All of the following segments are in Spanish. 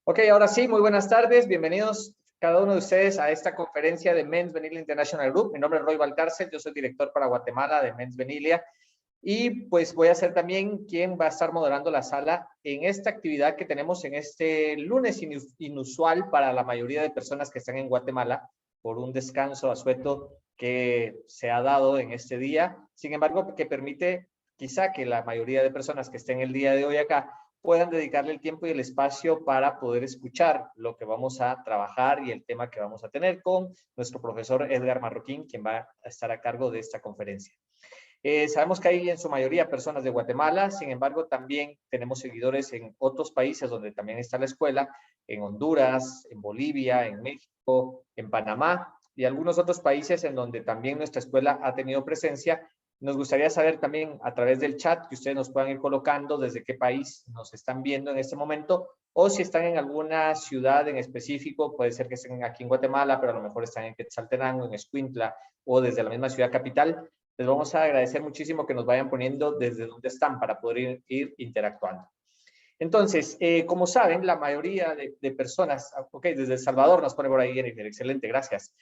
Ok, ahora sí, muy buenas tardes. Bienvenidos cada uno de ustedes a esta conferencia de Men's Venilia International Group. Mi nombre es Roy Valcárcel, yo soy director para Guatemala de Men's Venilia y pues voy a ser también quien va a estar moderando la sala en esta actividad que tenemos en este lunes inusual para la mayoría de personas que están en Guatemala por un descanso asueto que se ha dado en este día. Sin embargo, que permite quizá que la mayoría de personas que estén el día de hoy acá puedan dedicarle el tiempo y el espacio para poder escuchar lo que vamos a trabajar y el tema que vamos a tener con nuestro profesor Edgar Marroquín, quien va a estar a cargo de esta conferencia. Sabemos que hay en su mayoría personas de Guatemala, sin embargo también tenemos seguidores en otros países donde también está la escuela, en Honduras, en Bolivia, en México, en Panamá y algunos otros países en donde también nuestra escuela ha tenido presencia. Nos gustaría saber también a través del chat que ustedes nos puedan ir colocando desde qué país nos están viendo en este momento o si están en alguna ciudad en específico, puede ser que estén aquí en Guatemala, pero a lo mejor están en Quetzaltenango, en Escuintla o desde la misma ciudad capital. Les vamos a agradecer muchísimo que nos vayan poniendo desde donde están para poder ir interactuando. Entonces, como saben, la mayoría de personas, ok, desde El Salvador nos pone por ahí, Jennifer, excelente, gracias.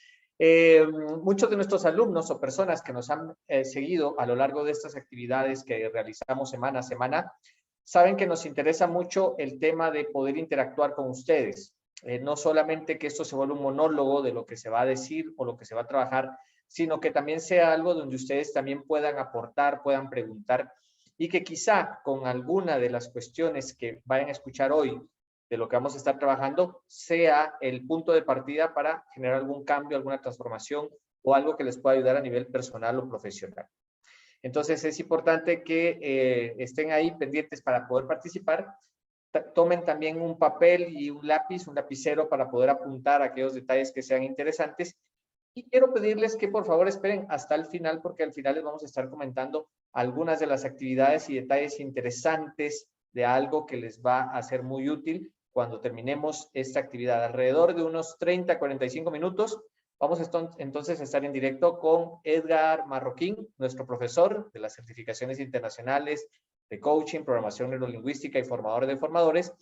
Muchos de nuestros alumnos o personas que nos han seguido a lo largo de estas actividades que realizamos semana a semana, saben que nos interesa mucho el tema de poder interactuar con ustedes. No solamente que esto se vuelva un monólogo de lo que se va a decir o lo que se va a trabajar, sino que también sea algo donde ustedes también puedan aportar, puedan preguntar y que quizá con alguna de las cuestiones que vayan a escuchar hoy de lo que vamos a estar trabajando sea el punto de partida para generar algún cambio, alguna transformación o algo que les pueda ayudar a nivel personal o profesional. Entonces es importante que estén ahí pendientes para poder participar. Tomen también un papel y un lápiz, un lapicero para poder apuntar aquellos detalles que sean interesantes. Y quiero pedirles que por favor esperen hasta el final, porque al final les vamos a estar comentando algunas de las actividades y detalles interesantes de algo que les va a ser muy útil cuando terminemos esta actividad. Alrededor de unos 30, 45 minutos, vamos entonces a estar en directo con Edgar Marroquín, nuestro profesor de las certificaciones internacionales de coaching, programación neurolingüística y formador de formadores,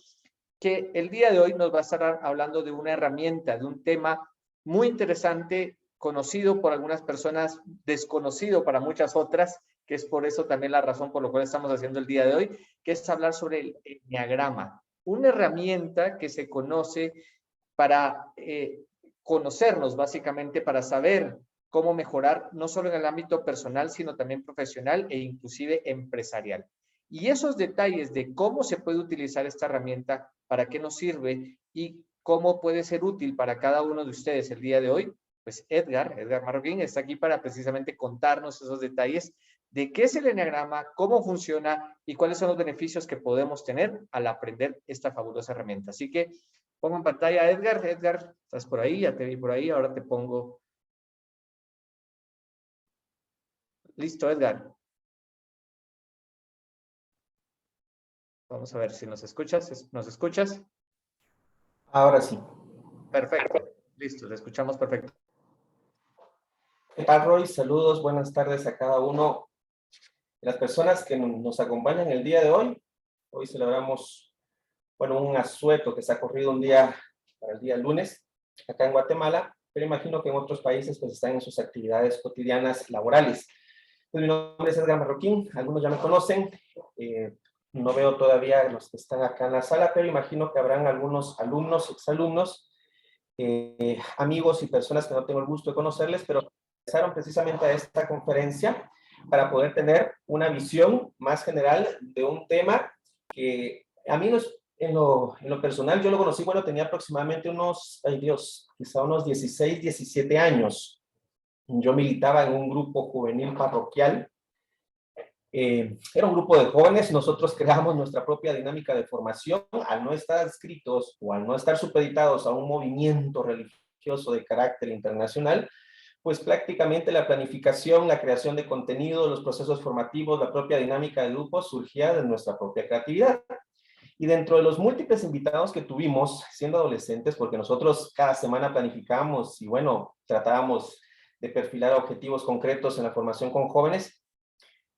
que el día de hoy nos va a estar hablando de una herramienta, de un tema muy interesante, conocido por algunas personas, desconocido para muchas otras, que es por eso también la razón por la cual estamos haciendo el día de hoy, que es hablar sobre el enneagrama, una herramienta que se conoce para conocernos básicamente, para saber cómo mejorar no solo en el ámbito personal, sino también profesional e inclusive empresarial. Y esos detalles de cómo se puede utilizar esta herramienta, para qué nos sirve y cómo puede ser útil para cada uno de ustedes el día de hoy, pues Edgar Marroquín está aquí para precisamente contarnos esos detalles de qué es el enneagrama, cómo funciona y cuáles son los beneficios que podemos tener al aprender esta fabulosa herramienta. Así que pongo en pantalla a Edgar. Edgar, estás por ahí, ya te vi por ahí, ahora te pongo. Listo, Edgar. Vamos a ver si nos escuchas. ¿Nos escuchas? Ahora sí. Perfecto. Listo, te escuchamos perfecto. ¿Qué tal, Roy? Saludos, buenas tardes a cada uno de las personas que nos acompañan el día de hoy. Hoy celebramos, bueno, un asueto que se ha corrido un día para el día lunes, acá en Guatemala, pero imagino que en otros países pues están en sus actividades cotidianas laborales. Pues, mi nombre es Edgar Marroquín, algunos ya me conocen, no veo todavía los que están acá en la sala, pero imagino que habrán algunos alumnos, exalumnos, amigos y personas que no tengo el gusto de conocerles, pero empezaron precisamente a esta conferencia para poder tener una visión más general de un tema que a mí en lo personal yo lo conocí, bueno, tenía aproximadamente unos, ay Dios, quizá unos 16, 17 años. Yo militaba en un grupo juvenil parroquial. Era un grupo de jóvenes, nosotros creamos nuestra propia dinámica de formación, al no estar adscritos o al no estar supeditados a un movimiento religioso de carácter internacional, pues prácticamente la planificación, la creación de contenido, los procesos formativos, la propia dinámica de grupo surgía de nuestra propia creatividad. Y dentro de los múltiples invitados que tuvimos siendo adolescentes, porque nosotros cada semana planificábamos y bueno, tratábamos de perfilar objetivos concretos en la formación con jóvenes,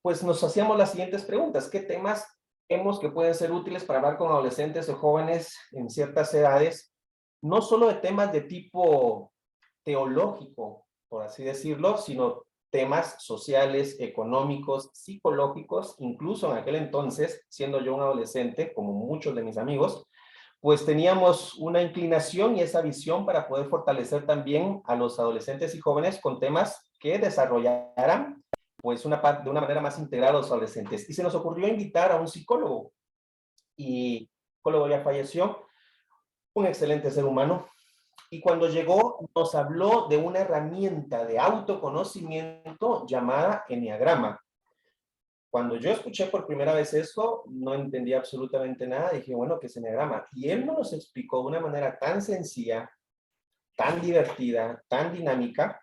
pues nos hacíamos las siguientes preguntas. ¿Qué temas Vemos que pueden ser útiles para hablar con adolescentes o jóvenes en ciertas edades, no solo de temas de tipo teológico, por así decirlo, sino temas sociales, económicos, psicológicos. Incluso en aquel entonces, siendo yo un adolescente, como muchos de mis amigos, pues teníamos una inclinación y esa visión para poder fortalecer también a los adolescentes y jóvenes con temas que desarrollaran pues de una manera más integral a los adolescentes. Y se nos ocurrió invitar a un psicólogo, y el psicólogo ya falleció, un excelente ser humano, y cuando llegó nos habló de una herramienta de autoconocimiento llamada Enneagrama. Cuando yo escuché por primera vez eso, no entendía absolutamente nada, dije, bueno, ¿qué es Enneagrama? Y él nos explicó de una manera tan sencilla, tan divertida, tan dinámica,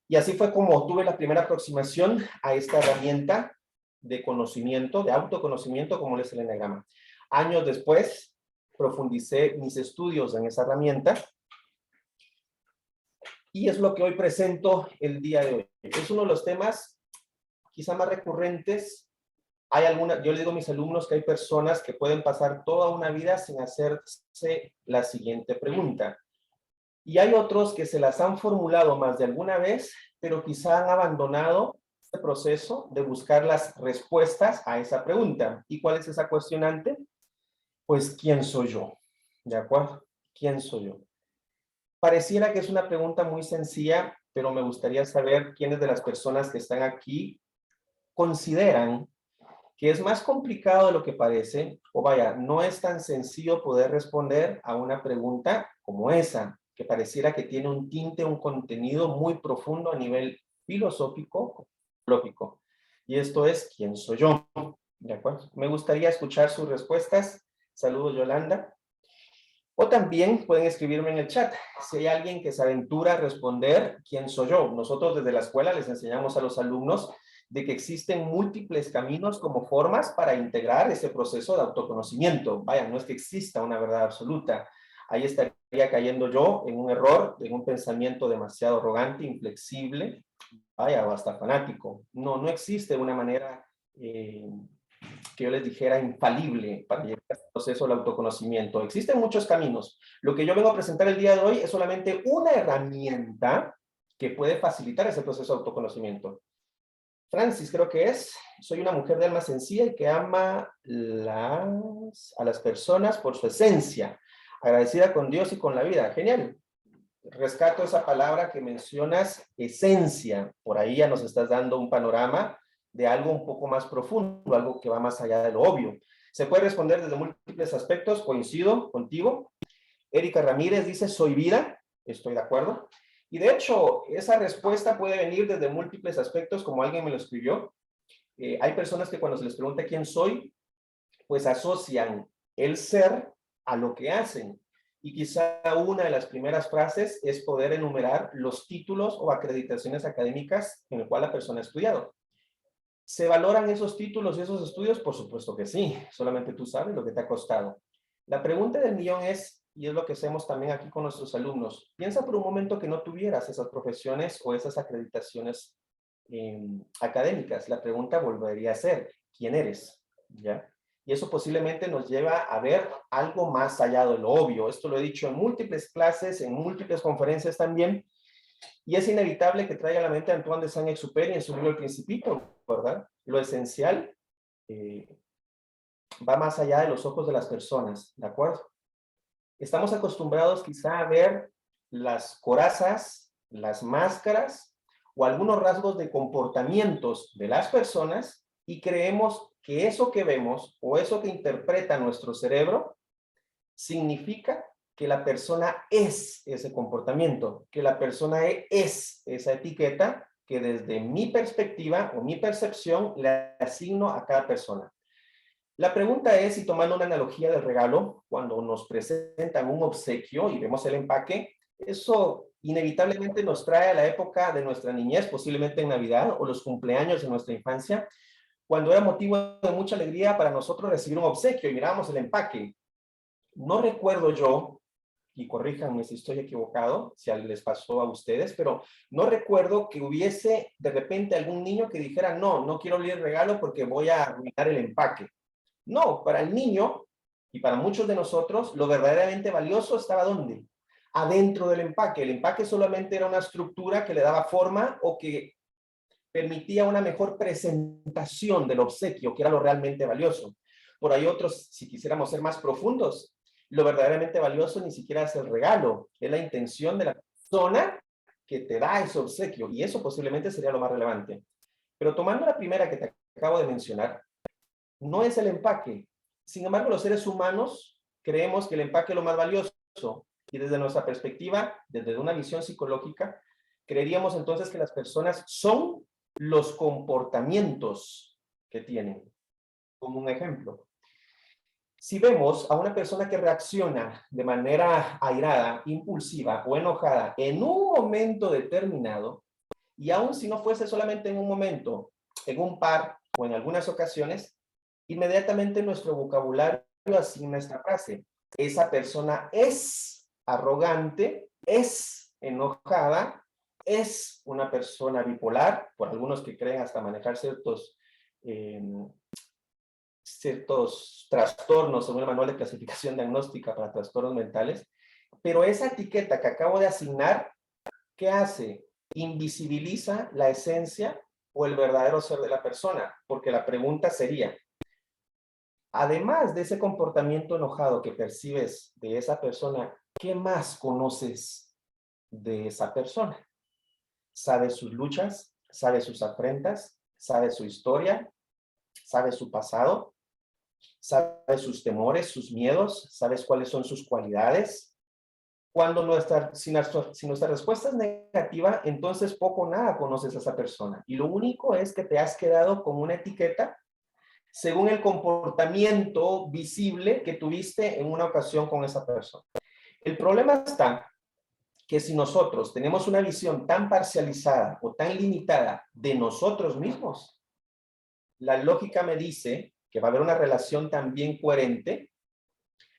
y así fue como tuve la primera aproximación a esta herramienta de conocimiento, de autoconocimiento, como es el Enneagrama. Años después, profundicé mis estudios en esa herramienta y es lo que hoy presento el día de hoy. Es uno de los temas quizá más recurrentes. Yo le digo a mis alumnos que hay personas que pueden pasar toda una vida sin hacerse la siguiente pregunta. Y hay otros que se las han formulado más de alguna vez, pero quizá han abandonado este proceso de buscar las respuestas a esa pregunta. ¿Y cuál es esa cuestionante? Pues, ¿quién soy yo? ¿De acuerdo? ¿Quién soy yo? Pareciera que es una pregunta muy sencilla, pero me gustaría saber quiénes de las personas que están aquí consideran que es más complicado de lo que parece, o vaya, no es tan sencillo poder responder a una pregunta como esa, que pareciera que tiene un tinte, un contenido muy profundo a nivel filosófico, lógico. Y esto es, ¿quién soy yo? ¿De acuerdo? Me gustaría escuchar sus respuestas. Saludos, Yolanda. O también pueden escribirme en el chat, si hay alguien que se aventura a responder, ¿quién soy yo? Nosotros desde la escuela les enseñamos a los alumnos de que existen múltiples caminos como formas para integrar ese proceso de autoconocimiento. Vaya, no es que exista una verdad absoluta. Ahí estaría cayendo yo en un error, en un pensamiento demasiado arrogante, inflexible, vaya, o hasta fanático. No, no existe una manera que yo les dijera infalible para llegar al proceso del autoconocimiento. Existen muchos caminos. Lo que yo vengo a presentar el día de hoy es solamente una herramienta que puede facilitar ese proceso de autoconocimiento. Francis, creo que soy una mujer de alma sencilla y que ama a las personas por su esencia, agradecida con Dios y con la vida. Genial. Rescato esa palabra que mencionas, esencia. Por ahí ya nos estás dando un panorama de algo un poco más profundo, algo que va más allá de lo obvio. Se puede responder desde múltiples aspectos, coincido contigo. Erika Ramírez dice, soy vida, estoy de acuerdo. Y de hecho, esa respuesta puede venir desde múltiples aspectos, como alguien me lo escribió. Hay personas que cuando se les pregunta quién soy, pues asocian el ser a lo que hacen. Y quizá una de las primeras frases es poder enumerar los títulos o acreditaciones académicas en el cual la persona ha estudiado. ¿Se valoran esos títulos y esos estudios? Por supuesto que sí, solamente tú sabes lo que te ha costado. La pregunta del millón es, y es lo que hacemos también aquí con nuestros alumnos, piensa por un momento que no tuvieras esas profesiones o esas acreditaciones académicas. La pregunta volvería a ser, ¿quién eres? ¿Ya? Y eso posiblemente nos lleva a ver algo más allá de lo obvio. Esto lo he dicho en múltiples clases, en múltiples conferencias también, y es inevitable que traiga a la mente a Antoine de Saint-Exupéry en su libro El Principito, ¿verdad? Lo esencial va más allá de los ojos de las personas, ¿de acuerdo? Estamos acostumbrados quizá a ver las corazas, las máscaras o algunos rasgos de comportamientos de las personas y creemos que eso que vemos o eso que interpreta nuestro cerebro significa que la persona es ese comportamiento, que la persona es esa etiqueta que desde mi perspectiva o mi percepción le asigno a cada persona. La pregunta es, y tomando una analogía del regalo, cuando nos presentan un obsequio y vemos el empaque, eso inevitablemente nos trae a la época de nuestra niñez, posiblemente en Navidad o los cumpleaños de nuestra infancia, cuando era motivo de mucha alegría para nosotros recibir un obsequio y mirábamos el empaque. No recuerdo yo, y corríjanme si estoy equivocado, si les pasó a ustedes, pero no recuerdo que hubiese de repente algún niño que dijera, no, no quiero abrir el regalo porque voy a arruinar el empaque. No, para el niño y para muchos de nosotros, lo verdaderamente valioso estaba ¿dónde? Adentro del empaque. El empaque solamente era una estructura que le daba forma o que permitía una mejor presentación del obsequio, que era lo realmente valioso. Por ahí otros, si quisiéramos ser más profundos, lo verdaderamente valioso ni siquiera es el regalo, es la intención de la persona que te da ese obsequio, y eso posiblemente sería lo más relevante. Pero tomando la primera que te acabo de mencionar, no es el empaque. Sin embargo, los seres humanos creemos que el empaque es lo más valioso, y desde nuestra perspectiva, desde una visión psicológica, creeríamos entonces que las personas son los comportamientos que tienen. Como un ejemplo, si vemos a una persona que reacciona de manera airada, impulsiva o enojada en un momento determinado, y aun si no fuese solamente en un momento, en un par o en algunas ocasiones, inmediatamente nuestro vocabulario asigna esta frase: esa persona es arrogante, es enojada, es una persona bipolar, por algunos que creen hasta manejar ciertos trastornos según el manual de clasificación diagnóstica para trastornos mentales. Pero esa etiqueta que acabo de asignar, ¿qué hace? Invisibiliza la esencia o el verdadero ser de la persona, porque la pregunta sería, además de ese comportamiento enojado que percibes de esa persona, ¿qué más conoces de esa persona? ¿Sabes sus luchas? ¿Sabes sus afrentas? ¿Sabes su historia? ¿Sabes su pasado? ¿Sabes sus temores, sus miedos? ¿Sabes cuáles son sus cualidades? Si nuestra respuesta es negativa, entonces poco o nada conoces a esa persona. Y lo único es que te has quedado con una etiqueta según el comportamiento visible que tuviste en una ocasión con esa persona. El problema está que si nosotros tenemos una visión tan parcializada o tan limitada de nosotros mismos, la lógica me dice que va a haber una relación también coherente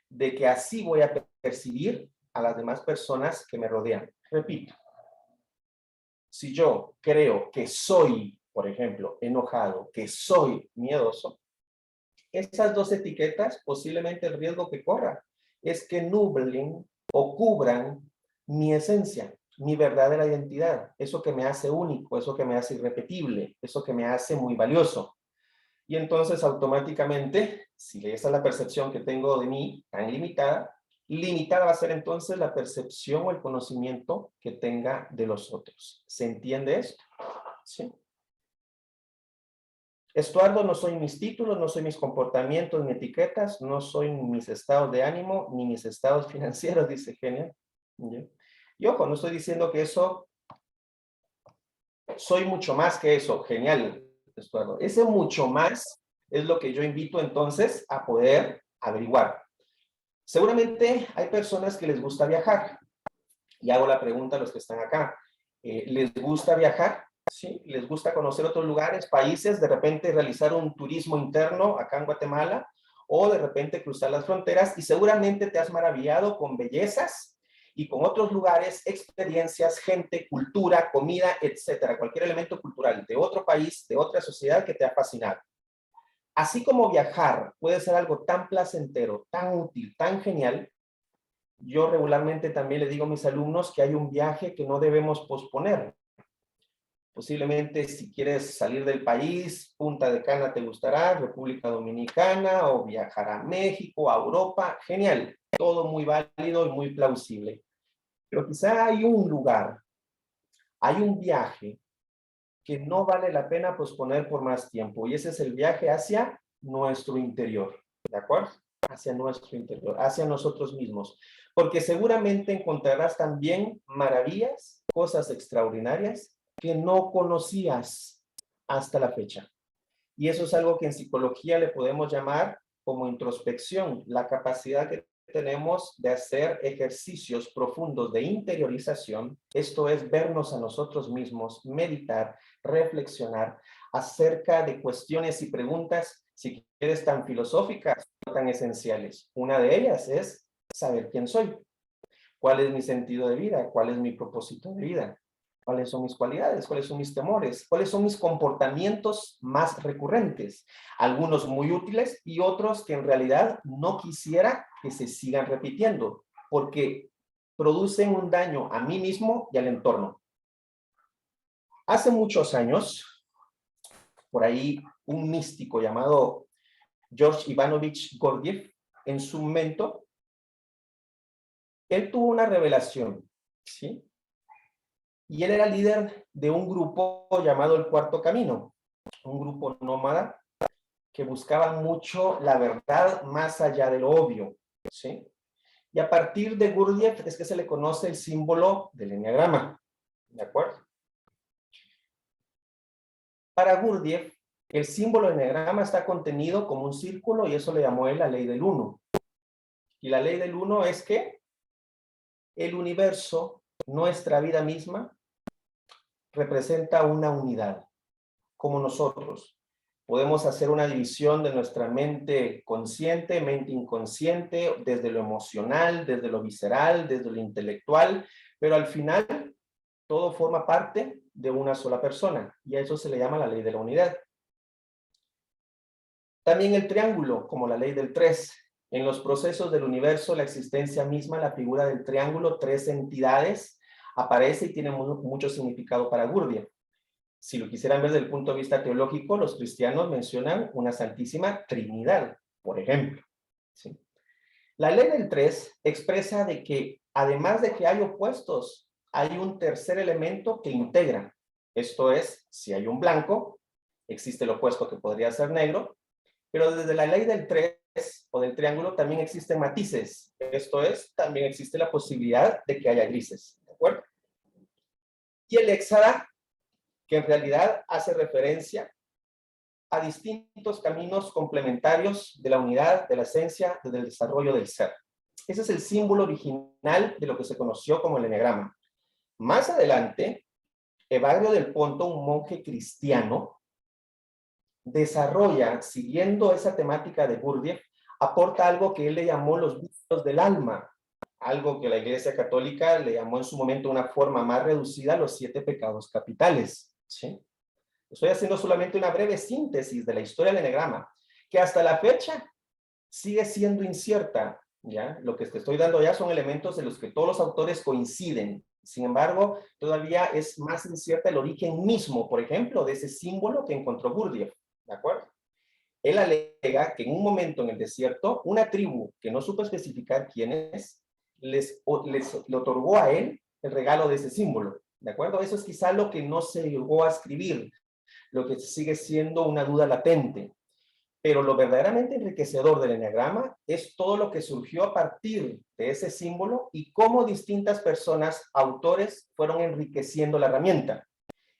de que así voy a percibir a las demás personas que me rodean. Repito, si yo creo que soy, por ejemplo, enojado, que soy miedoso, esas dos etiquetas, posiblemente el riesgo que corra es que nublen o cubran mi esencia, mi verdadera identidad, eso que me hace único, eso que me hace irrepetible, eso que me hace muy valioso. Y entonces automáticamente, si esa es la percepción que tengo de mí, tan limitada, limitada va a ser entonces la percepción o el conocimiento que tenga de los otros. ¿Se entiende esto? ¿Sí? Estuardo, no soy mis títulos, no soy mis comportamientos ni etiquetas, no soy mis estados de ánimo ni mis estados financieros, dice Genial. Y ojo, no estoy diciendo que eso, soy mucho más que eso. Genial, Estuardo. Ese mucho más es lo que yo invito entonces a poder averiguar. Seguramente hay personas que les gusta viajar. Y hago la pregunta a los que están acá. ¿Les gusta viajar? ¿Sí? ¿Les gusta conocer otros lugares, países, de repente realizar un turismo interno acá en Guatemala o de repente cruzar las fronteras? Y seguramente te has maravillado con bellezas y con otros lugares, experiencias, gente, cultura, comida, etcétera, cualquier elemento cultural de otro país, de otra sociedad que te ha fascinado. Así como viajar puede ser algo tan placentero, tan útil, tan genial, yo regularmente también le digo a mis alumnos que hay un viaje que no debemos posponer. Posiblemente si quieres salir del país, Punta de Cana te gustará, República Dominicana, o viajar a México, a Europa, genial, todo muy válido y muy plausible. Pero quizá hay un lugar, hay un viaje que no vale la pena posponer por más tiempo, y ese es el viaje hacia nuestro interior, ¿de acuerdo? Hacia nuestro interior, hacia nosotros mismos, porque seguramente encontrarás también maravillas, cosas extraordinarias que no conocías hasta la fecha. Y eso es algo que en psicología le podemos llamar como introspección, la capacidad que tenemos de hacer ejercicios profundos de interiorización, esto es vernos a nosotros mismos, meditar, reflexionar acerca de cuestiones y preguntas, si quieres, tan filosóficas, tan esenciales. Una de ellas es saber quién soy, cuál es mi sentido de vida, cuál es mi propósito de vida, ¿Cuáles son mis cualidades? ¿Cuáles son mis temores? ¿Cuáles son mis comportamientos más recurrentes? Algunos muy útiles y otros que en realidad no quisiera que se sigan repitiendo, porque producen un daño a mí mismo y al entorno. Hace muchos años, por ahí, un místico llamado George Ivanovich Gurdjieff, en su momento, él tuvo una revelación, ¿sí? Y él era líder de un grupo llamado El Cuarto Camino, un grupo nómada que buscaba mucho la verdad más allá de lo obvio, ¿sí? Y a partir de Gurdjieff es que se le conoce el símbolo del eneagrama, ¿de acuerdo? Para Gurdjieff, el símbolo del eneagrama está contenido como un círculo y eso le llamó él la ley del uno. Y la ley del uno es que el universo, nuestra vida misma, representa una unidad, como nosotros. Podemos hacer una división de nuestra mente consciente, mente inconsciente, desde lo emocional, desde lo visceral, desde lo intelectual, pero al final todo forma parte de una sola persona y a eso se le llama la ley de la unidad. También el triángulo, como la ley del 3. En los procesos del universo, la existencia misma, la figura del triángulo, 3 entidades, aparece y tiene mucho significado para Gurdjieff. Si lo quisieran ver desde el punto de vista teológico, los cristianos mencionan una santísima Trinidad, por ejemplo. ¿Sí? La ley del 3 expresa de que, además de que hay opuestos, hay un tercer elemento que integra. Esto es, si hay un blanco, existe el opuesto que podría ser negro, pero desde la ley del 3 o del triángulo también existen matices. Esto es, también existe la posibilidad de que haya grises. ¿De acuerdo? Y el hexágono, que en realidad hace referencia a distintos caminos complementarios de la unidad, de la esencia, del desarrollo del ser. Ese es el símbolo original de lo que se conoció como el eneagrama. Más adelante, Evagrio del Ponto, un monje cristiano, desarrolla, siguiendo esa temática de Gurdjieff, aporta algo que él le llamó los vicios del alma, algo que la Iglesia Católica le llamó en su momento una forma más reducida, los 7 pecados capitales. ¿Sí? Estoy haciendo solamente una breve síntesis de la historia del eneagrama, que hasta la fecha sigue siendo incierta. ¿Ya? Lo que te estoy dando ya son elementos de los que todos los autores coinciden. Sin embargo, todavía es más incierta el origen mismo, por ejemplo, de ese símbolo que encontró Gurdjieff. ¿De acuerdo? Él alega que en un momento en el desierto, una tribu que no supo especificar quién es, le otorgó a él el regalo de ese símbolo. ¿De acuerdo? Eso es quizá lo que no se llegó a escribir, lo que sigue siendo una duda latente. Pero lo verdaderamente enriquecedor del eneagrama es todo lo que surgió a partir de ese símbolo y cómo distintas personas, autores, fueron enriqueciendo la herramienta.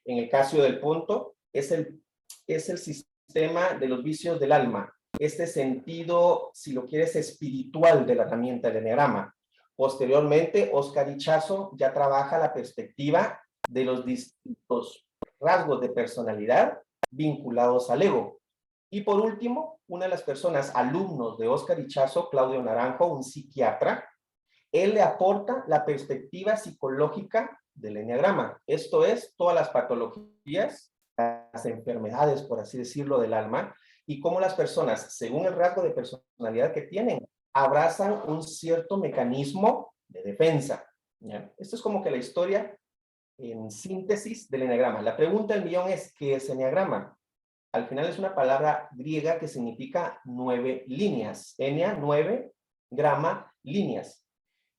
En el caso del punto, es el sistema de los vicios del alma, este sentido, si lo quieres, espiritual de la herramienta del eneagrama. Posteriormente, Oscar Ichazo ya trabaja la perspectiva de los distintos rasgos de personalidad vinculados al ego. Y por último, una de las personas, alumnos de Oscar Ichazo, Claudio Naranjo, un psiquiatra, él le aporta la perspectiva psicológica del eneagrama. Esto es, todas las patologías, las enfermedades, por así decirlo, del alma, y cómo las personas, según el rasgo de personalidad que tienen, abrazan un cierto mecanismo de defensa. ¿Ya? Esto es como que la historia en síntesis del eneagrama. La pregunta del millón es, ¿qué es eneagrama? Al final es una palabra griega que significa 9 líneas. Enea, 9, grama, líneas.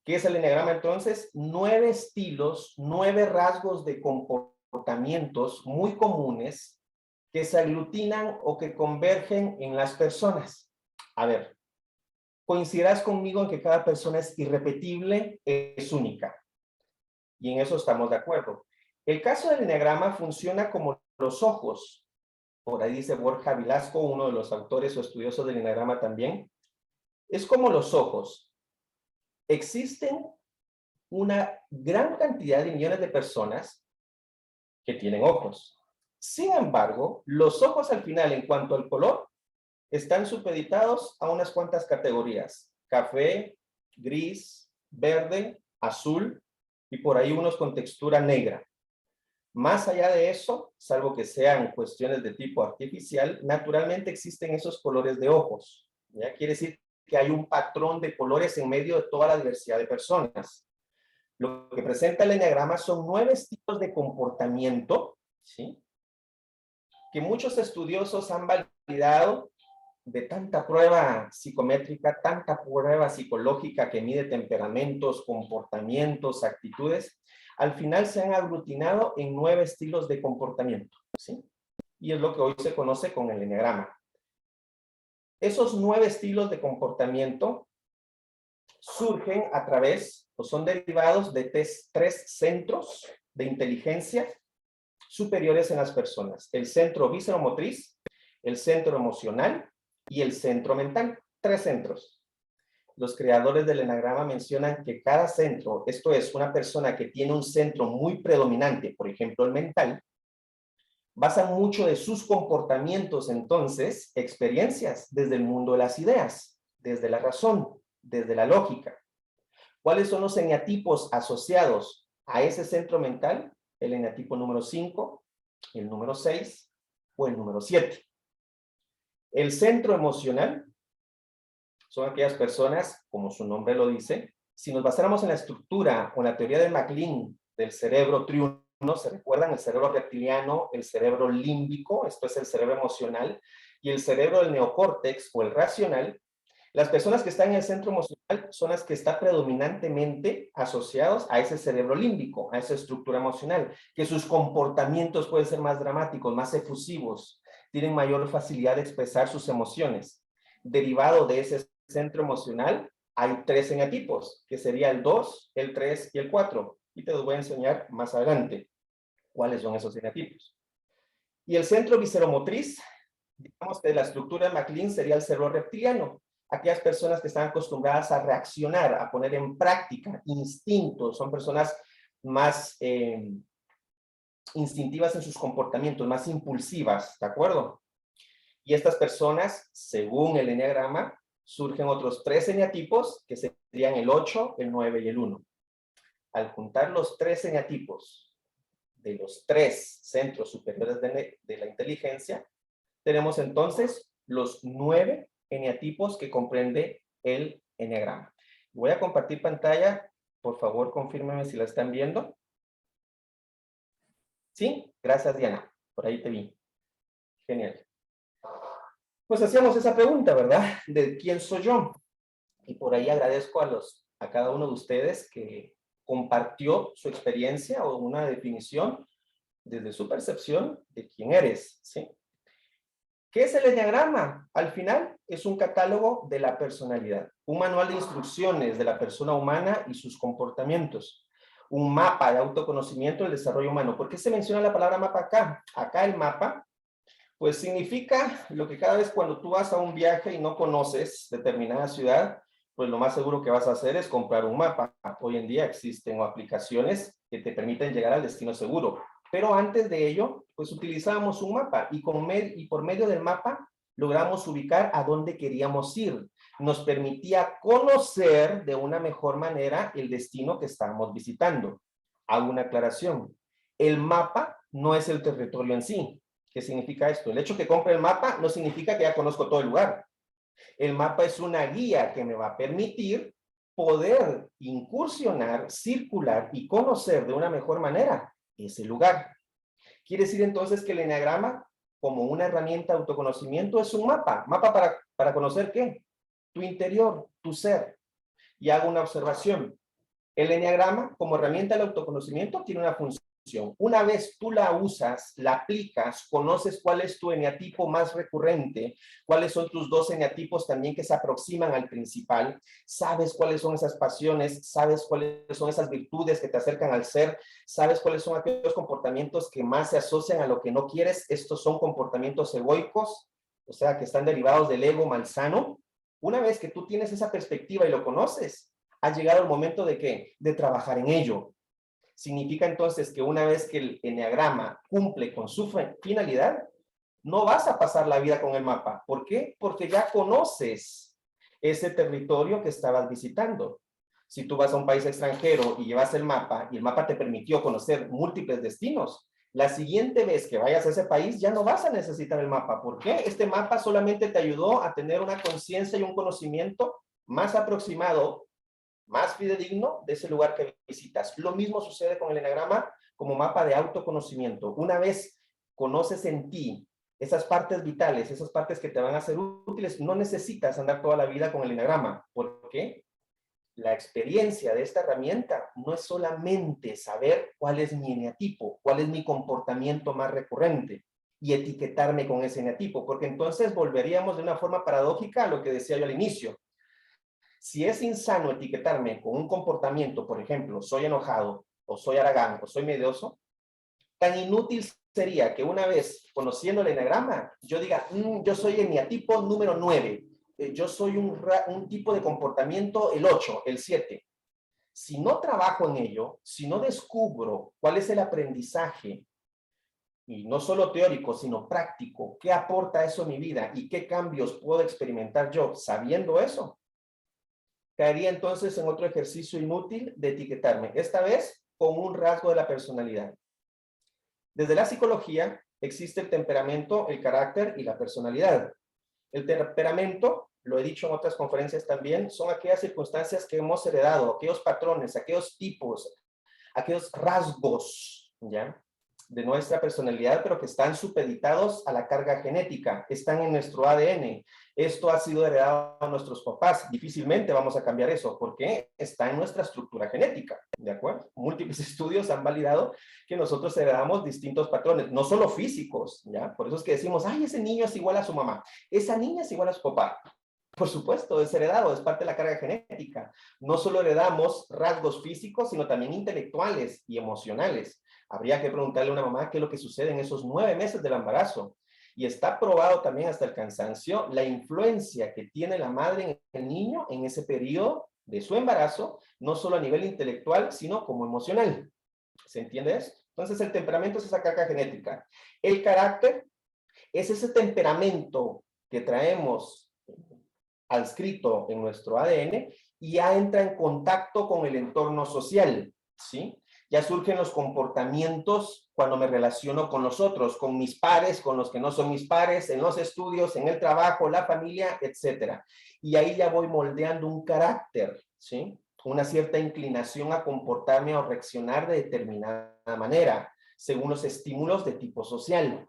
¿Qué es el eneagrama entonces? 9 estilos, 9 rasgos de comportamientos muy comunes que se aglutinan o que convergen en las personas. A ver, coincidirás conmigo en que cada persona es irrepetible, es única. Y en eso estamos de acuerdo. El caso del eneagrama funciona como los ojos. Por ahí dice Borja Vilasco, uno de los autores o estudiosos del eneagrama también. Es como los ojos. Existen una gran cantidad de millones de personas que tienen ojos. Sin embargo, los ojos al final, en cuanto al color, están supeditados a unas cuantas categorías. Café, gris, verde, azul y por ahí unos con textura negra. Más allá de eso, salvo que sean cuestiones de tipo artificial, naturalmente existen esos colores de ojos. ¿Ya? Quiere decir que hay un patrón de colores en medio de toda la diversidad de personas. Lo que presenta el eneagrama son 9 estilos de comportamiento, ¿sí?, que muchos estudiosos han validado de tanta prueba psicométrica, tanta prueba psicológica que mide temperamentos, comportamientos, actitudes. Al final se han aglutinado en 9 estilos de comportamiento, ¿sí? Y es lo que hoy se conoce con el eneagrama. Esos 9 estilos de comportamiento surgen a través, o son derivados de 3 centros de inteligencia superiores en las personas: el centro visceromotriz, el centro emocional y el centro mental. 3 centros. Los creadores del eneagrama mencionan que cada centro, esto es, una persona que tiene un centro muy predominante, por ejemplo el mental, basa mucho de sus comportamientos, entonces, experiencias desde el mundo de las ideas, desde la razón, desde la lógica. ¿Cuáles son los eneatipos asociados a ese centro mental? El eneatipo número 5, el número 6 o el número 7. El centro emocional son aquellas personas, como su nombre lo dice, si nos basáramos en la estructura o en la teoría de MacLean del cerebro triuno, ¿se recuerdan? El cerebro reptiliano, el cerebro límbico, esto es el cerebro emocional, y el cerebro del neocórtex o el racional. Las personas que están en el centro emocional son las que están predominantemente asociados a ese cerebro límbico, a esa estructura emocional, que sus comportamientos pueden ser más dramáticos, más efusivos, tienen mayor facilidad de expresar sus emociones. Derivado de ese centro emocional, hay 3 eneatipos, que sería el 2, el 3 y el 4. Y te los voy a enseñar más adelante cuáles son esos eneatipos. Y el centro visceromotriz, digamos que la estructura de MacLean sería el cerebro reptiliano. Aquellas personas que están acostumbradas a reaccionar, a poner en práctica instintos, son personas más instintivas en sus comportamientos, más impulsivas, ¿de acuerdo? Y estas personas, según el eneagrama, surgen otros 3 eneatipos, que serían el 8, el 9 y el 1. Al juntar los 3 eneatipos de los 3 centros superiores de la inteligencia, tenemos entonces los 9 eneatipos que comprende el eneagrama. Voy a compartir pantalla. Por favor, confírmenme si la están viendo. ¿Sí? Gracias, Diana. Por ahí te vi. Genial. Pues hacíamos esa pregunta, ¿verdad? ¿De quién soy yo? Y por ahí agradezco a cada uno de ustedes que compartió su experiencia o una definición desde su percepción de quién eres, ¿sí? ¿Qué es el eneagrama? Al final es un catálogo de la personalidad, un manual de instrucciones de la persona humana y sus comportamientos, un mapa de autoconocimiento del desarrollo humano. ¿Por qué se menciona la palabra mapa acá? Acá el mapa, pues significa lo que cada vez cuando tú vas a un viaje y no conoces determinada ciudad, pues lo más seguro que vas a hacer es comprar un mapa. Hoy en día existen aplicaciones que te permiten llegar al destino seguro. Pero antes de ello, pues utilizábamos un mapa y por medio del mapa logramos ubicar a dónde queríamos ir. Nos permitía conocer de una mejor manera el destino que estábamos visitando. Hago una aclaración. El mapa no es el territorio en sí. ¿Qué significa esto? El hecho que compre el mapa no significa que ya conozco todo el lugar. El mapa es una guía que me va a permitir poder incursionar, circular y conocer de una mejor manera ese lugar. Quiere decir entonces que el eneagrama, como una herramienta de autoconocimiento, es un mapa. ¿Mapa para conocer qué? Tu interior, tu ser. Y hago una observación. El eneagrama, como herramienta del autoconocimiento, tiene una función. Una vez tú la usas, la aplicas, conoces cuál es tu eneatipo más recurrente, cuáles son tus 2 eneatipos también que se aproximan al principal, sabes cuáles son esas pasiones, sabes cuáles son esas virtudes que te acercan al ser, sabes cuáles son aquellos comportamientos que más se asocian a lo que no quieres. Estos son comportamientos egoicos, o sea, que están derivados del ego malsano. Una vez que tú tienes esa perspectiva y lo conoces, ha llegado el momento de ¿qué? De trabajar en ello. Significa entonces que una vez que el eneagrama cumple con su finalidad, no vas a pasar la vida con el mapa. ¿Por qué? Porque ya conoces ese territorio que estabas visitando. Si tú vas a un país extranjero y llevas el mapa y el mapa te permitió conocer múltiples destinos, La siguiente vez que vayas a ese país ya no vas a necesitar el mapa. ¿Por qué? Este mapa solamente te ayudó a tener una conciencia y un conocimiento más aproximado, más fidedigno de ese lugar que visitas. Lo mismo sucede con el eneagrama como mapa de autoconocimiento. Una vez conoces en ti esas partes vitales, esas partes que te van a ser útiles, no necesitas andar toda la vida con el eneagrama. ¿Por qué? La experiencia de esta herramienta no es solamente saber cuál es mi eneatipo, cuál es mi comportamiento más recurrente y etiquetarme con ese eneatipo, porque entonces volveríamos de una forma paradójica a lo que decía yo al inicio. Si es insano etiquetarme con un comportamiento, por ejemplo, soy enojado, o soy haragán, o soy medioso, tan inútil sería que una vez conociendo el eneagrama, yo diga, yo soy eneatipo número 9, yo soy un tipo de comportamiento el 8, el 7. Si no trabajo en ello, si no descubro cuál es el aprendizaje, y no solo teórico, sino práctico, qué aporta eso a mi vida y qué cambios puedo experimentar yo sabiendo eso, caería entonces en otro ejercicio inútil de etiquetarme, esta vez con un rasgo de la personalidad. Desde la psicología existe el temperamento, el carácter y la personalidad. El temperamento, lo he dicho en otras conferencias también, son aquellas circunstancias que hemos heredado, aquellos patrones, aquellos tipos, aquellos rasgos, ¿ya?, de nuestra personalidad, pero que están supeditados a la carga genética, están en nuestro ADN. Esto ha sido heredado a nuestros papás. Difícilmente vamos a cambiar eso, porque está en nuestra estructura genética, ¿de acuerdo? Múltiples estudios han validado que nosotros heredamos distintos patrones, no solo físicos, ¿ya? Por eso es que decimos, ay, ese niño es igual a su mamá, esa niña es igual a su papá. Por supuesto, es heredado, es parte de la carga genética. No solo heredamos rasgos físicos, sino también intelectuales y emocionales. Habría que preguntarle a una mamá qué es lo que sucede en esos 9 meses del embarazo. Y está probado también hasta el cansancio la influencia que tiene la madre en el niño en ese periodo de su embarazo, no solo a nivel intelectual, sino como emocional. ¿Se entiende eso? Entonces el temperamento es esa carga genética. El carácter es ese temperamento que traemos adscrito en nuestro ADN y ya entra en contacto con el entorno social, ¿sí? Ya surgen los comportamientos cuando me relaciono con los otros, con mis pares, con los que no son mis pares, en los estudios, en el trabajo, la familia, etc. Y ahí ya voy moldeando un carácter, ¿sí? Una cierta inclinación a comportarme o reaccionar de determinada manera, según los estímulos de tipo social.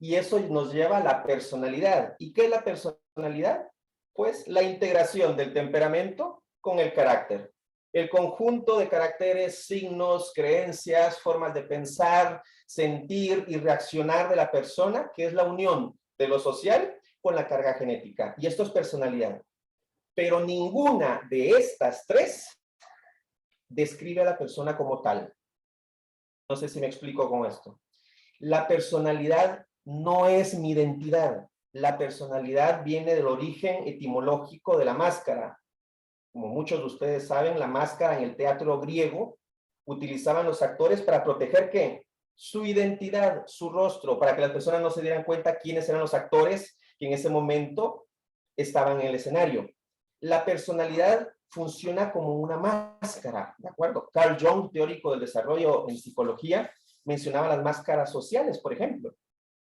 Y eso nos lleva a la personalidad. ¿Y qué es la personalidad? Pues la integración del temperamento con el carácter. El conjunto de caracteres, signos, creencias, formas de pensar, sentir y reaccionar de la persona, que es la unión de lo social con la carga genética. Y esto es personalidad. Pero ninguna de estas tres describe a la persona como tal. No sé si me explico con esto. La personalidad no es mi identidad. La personalidad viene del origen etimológico de la máscara. Como muchos de ustedes saben, la máscara en el teatro griego utilizaban los actores para proteger ¿qué? Su identidad, su rostro, para que las personas no se dieran cuenta quiénes eran los actores que en ese momento estaban en el escenario. La personalidad funciona como una máscara, ¿de acuerdo? Carl Jung, teórico del desarrollo en psicología, mencionaba las máscaras sociales, por ejemplo.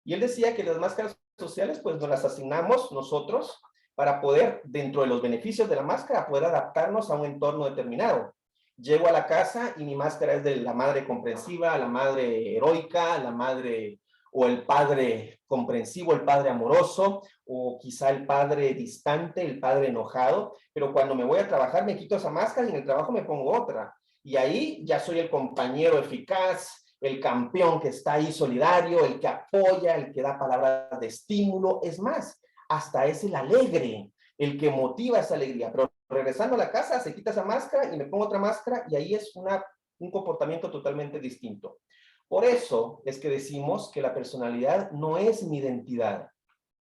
Y él decía que las máscaras sociales, pues nos las asignamos nosotros para poder, dentro de los beneficios de la máscara, poder adaptarnos a un entorno determinado. Llego a la casa y mi máscara es de la madre comprensiva, la madre heroica, la madre o el padre comprensivo, el padre amoroso, o quizá el padre distante, el padre enojado, pero cuando me voy a trabajar me quito esa máscara y en el trabajo me pongo otra. Y ahí ya soy el compañero eficaz, el campeón que está ahí solidario, el que apoya, el que da palabras de estímulo, es más, hasta es el alegre, el que motiva esa alegría, pero regresando a la casa se quita esa máscara y me pongo otra máscara y ahí es un comportamiento totalmente distinto. Por eso es que decimos que la personalidad no es mi identidad,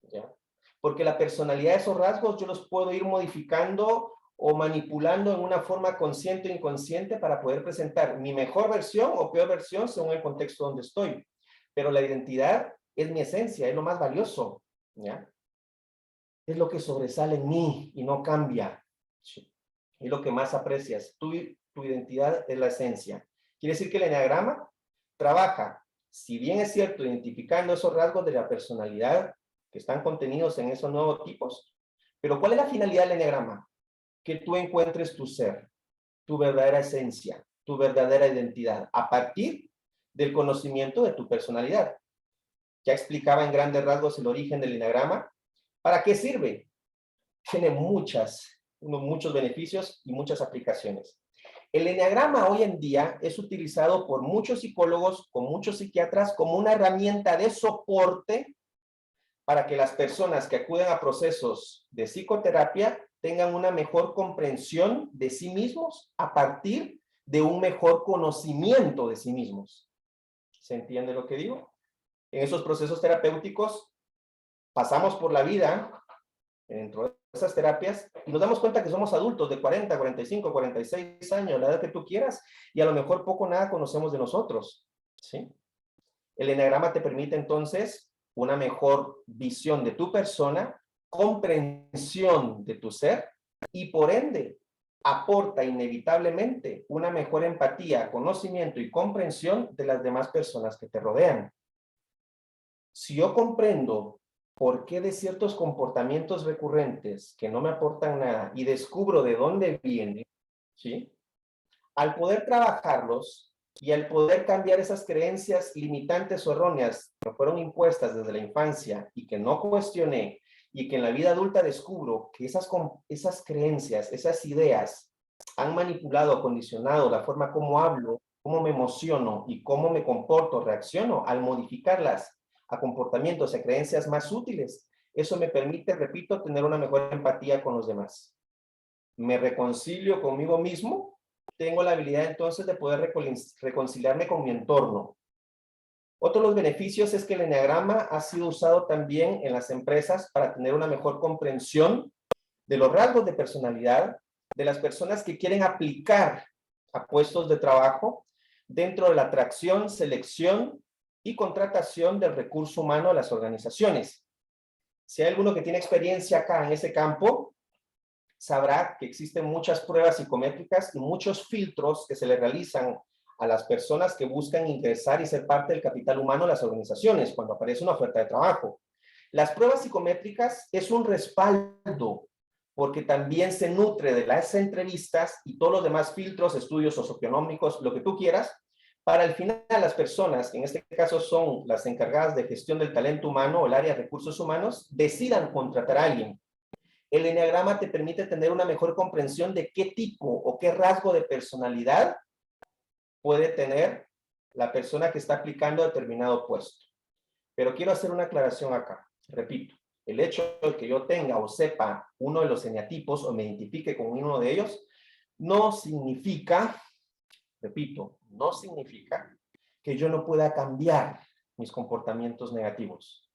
¿ya? Porque la personalidad, esos rasgos, yo los puedo ir modificando o manipulando en una forma consciente o inconsciente para poder presentar mi mejor versión o peor versión según el contexto donde estoy. Pero la identidad es mi esencia, es lo más valioso, ¿ya? Es lo que sobresale en mí y no cambia. Sí. Es lo que más aprecias. Tu identidad es la esencia. Quiere decir que el eneagrama trabaja si bien es cierto, identificando esos rasgos de la personalidad que están contenidos en esos nuevos tipos, pero ¿cuál es la finalidad del eneagrama? Que tú encuentres tu ser, tu verdadera esencia, tu verdadera identidad, a partir del conocimiento de tu personalidad. Ya explicaba en grandes rasgos el origen del eneagrama. ¿Para qué sirve? Tiene muchos beneficios y muchas aplicaciones. El eneagrama hoy en día es utilizado por muchos psicólogos, con muchos psiquiatras, como una herramienta de soporte para que las personas que acuden a procesos de psicoterapia tengan una mejor comprensión de sí mismos a partir de un mejor conocimiento de sí mismos. ¿Se entiende lo que digo? En esos procesos terapéuticos pasamos por la vida dentro de esas terapias y nos damos cuenta que somos adultos de 40, 45, 46 años, la edad que tú quieras, y a lo mejor poco o nada conocemos de nosotros, ¿sí? El eneagrama te permite entonces una mejor visión de tu persona, comprensión de tu ser y por ende aporta inevitablemente una mejor empatía, conocimiento y comprensión de las demás personas que te rodean. Si yo comprendo por qué de ciertos comportamientos recurrentes que no me aportan nada y descubro de dónde vienen, ¿sí? Al poder trabajarlos y al poder cambiar esas creencias limitantes o erróneas que fueron impuestas desde la infancia y que no cuestioné, y que en la vida adulta descubro que esas creencias, esas ideas han manipulado, condicionado la forma como hablo, cómo me emociono y cómo me comporto, reacciono, al modificarlas a comportamientos, a creencias más útiles, eso me permite, repito, tener una mejor empatía con los demás. Me reconcilio conmigo mismo, tengo la habilidad entonces de poder reconciliarme con mi entorno. Otro de los beneficios es que el eneagrama ha sido usado también en las empresas para tener una mejor comprensión de los rasgos de personalidad de las personas que quieren aplicar a puestos de trabajo dentro de la atracción, selección y contratación del recurso humano a las organizaciones. Si hay alguno que tiene experiencia acá en ese campo, sabrá que existen muchas pruebas psicométricas y muchos filtros que se le realizan a las personas que buscan ingresar y ser parte del capital humano de las organizaciones cuando aparece una oferta de trabajo. Las pruebas psicométricas es un respaldo porque también se nutre de las entrevistas y todos los demás filtros, estudios socioeconómicos, lo que tú quieras, para al final las personas, que en este caso son las encargadas de gestión del talento humano o el área de recursos humanos, decidan contratar a alguien. El eneagrama te permite tener una mejor comprensión de qué tipo o qué rasgo de personalidad puede tener la persona que está aplicando determinado puesto. Pero quiero hacer una aclaración acá. Repito, el hecho de que yo tenga o sepa uno de los eneatipos o me identifique con uno de ellos, no significa, repito, no significa que yo no pueda cambiar mis comportamientos negativos.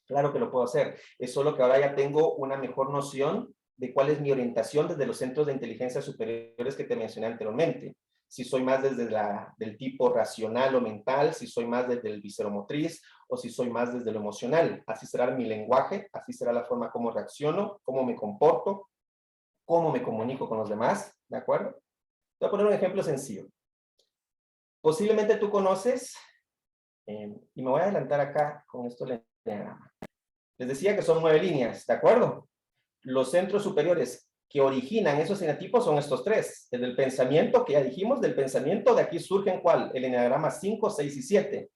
Claro que lo puedo hacer. Es solo que ahora ya tengo una mejor noción de cuál es mi orientación desde los centros de inteligencia superiores que te mencioné anteriormente. Si soy más desde del tipo racional o mental, si soy más desde el visceromotriz o si soy más desde lo emocional. Así será mi lenguaje, así será la forma como reacciono, cómo me comporto, cómo me comunico con los demás, ¿de acuerdo? Voy a poner un ejemplo sencillo. Posiblemente tú conoces, y me voy a adelantar acá con esto del eneagrama. Les decía que son 9 líneas, ¿de acuerdo? Los centros superiores que originan esos eneatipos son estos 3. El del pensamiento, que ya dijimos, del pensamiento, de aquí surgen ¿cuál? El eneagrama 5, 6 y 7.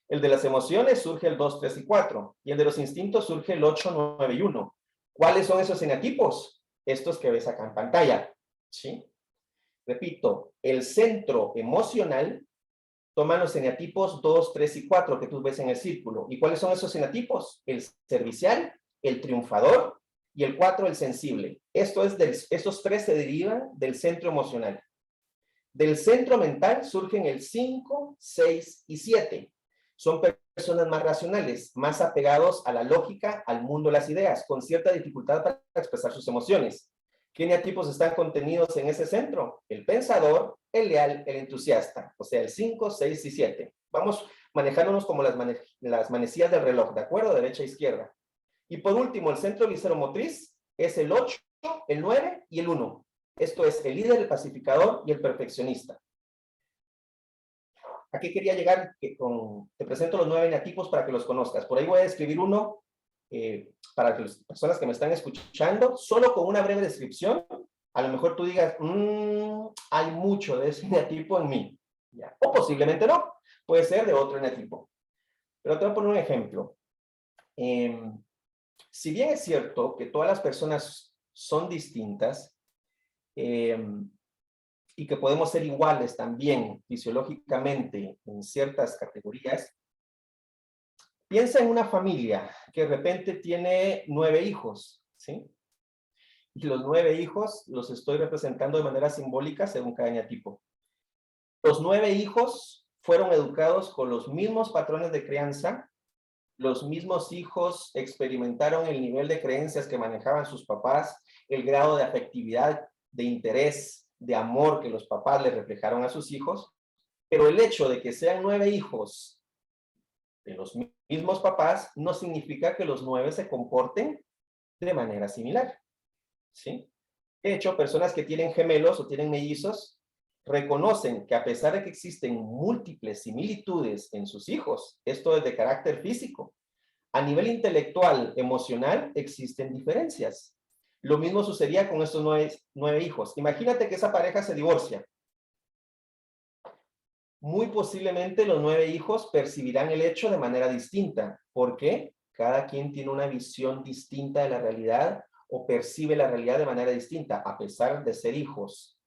El de las emociones surge el 2, 3 y 4. Y el de los instintos surge el 8, 9 y 1. ¿Cuáles son esos eneatipos? Estos que ves acá en pantalla, ¿sí? Repito, el centro emocional toman los eneatipos 2, 3 y 4 que tú ves en el círculo. ¿Y cuáles son esos eneatipos? El servicial, el triunfador y el 4, el sensible. Estos 3 se derivan del centro emocional. Del centro mental surgen el 5, 6 y 7. Son personas más racionales, más apegados a la lógica, al mundo de las ideas, con cierta dificultad para expresar sus emociones. ¿Qué eneatipos están contenidos en ese centro? El pensador, el leal, el entusiasta. O sea, el 5, 6 y 7. Vamos manejándonos como las manecillas del reloj, ¿de acuerdo? Derecha e izquierda. Y por último, el centro visceromotriz es el 8, el 9 y el 1. Esto es el líder, el pacificador y el perfeccionista. ¿A qué quería llegar? Te presento los 9 eneatipos para que los conozcas. Por ahí voy a describir uno para que las personas que me están escuchando, solo con una breve descripción, a lo mejor tú digas, hay mucho de ese eneatipo en mí. ¿Ya? O posiblemente no, puede ser de otro eneatipo. Pero te voy a poner un ejemplo. Si bien es cierto que todas las personas son distintas, y que podemos ser iguales también fisiológicamente en ciertas categorías, piensa en una familia que de repente tiene 9 hijos, ¿sí? Y los 9 hijos los estoy representando de manera simbólica según cada eneatipo. Los 9 hijos fueron educados con los mismos patrones de crianza, los mismos hijos experimentaron el nivel de creencias que manejaban sus papás, el grado de afectividad, de interés, de amor que los papás les reflejaron a sus hijos, pero el hecho de que sean 9 hijos de los mismos papás no significa que los 9 se comporten de manera similar, ¿sí? De hecho, personas que tienen gemelos o tienen mellizos reconocen que a pesar de que existen múltiples similitudes en sus hijos, esto es de carácter físico, a nivel intelectual, emocional, existen diferencias. Lo mismo sucedía con estos 9 hijos. Imagínate que esa pareja se divorcia. Muy posiblemente los 9 hijos percibirán el hecho de manera distinta. ¿Por qué? Cada quien tiene una visión distinta de la realidad o percibe la realidad de manera distinta. A pesar de ser hijos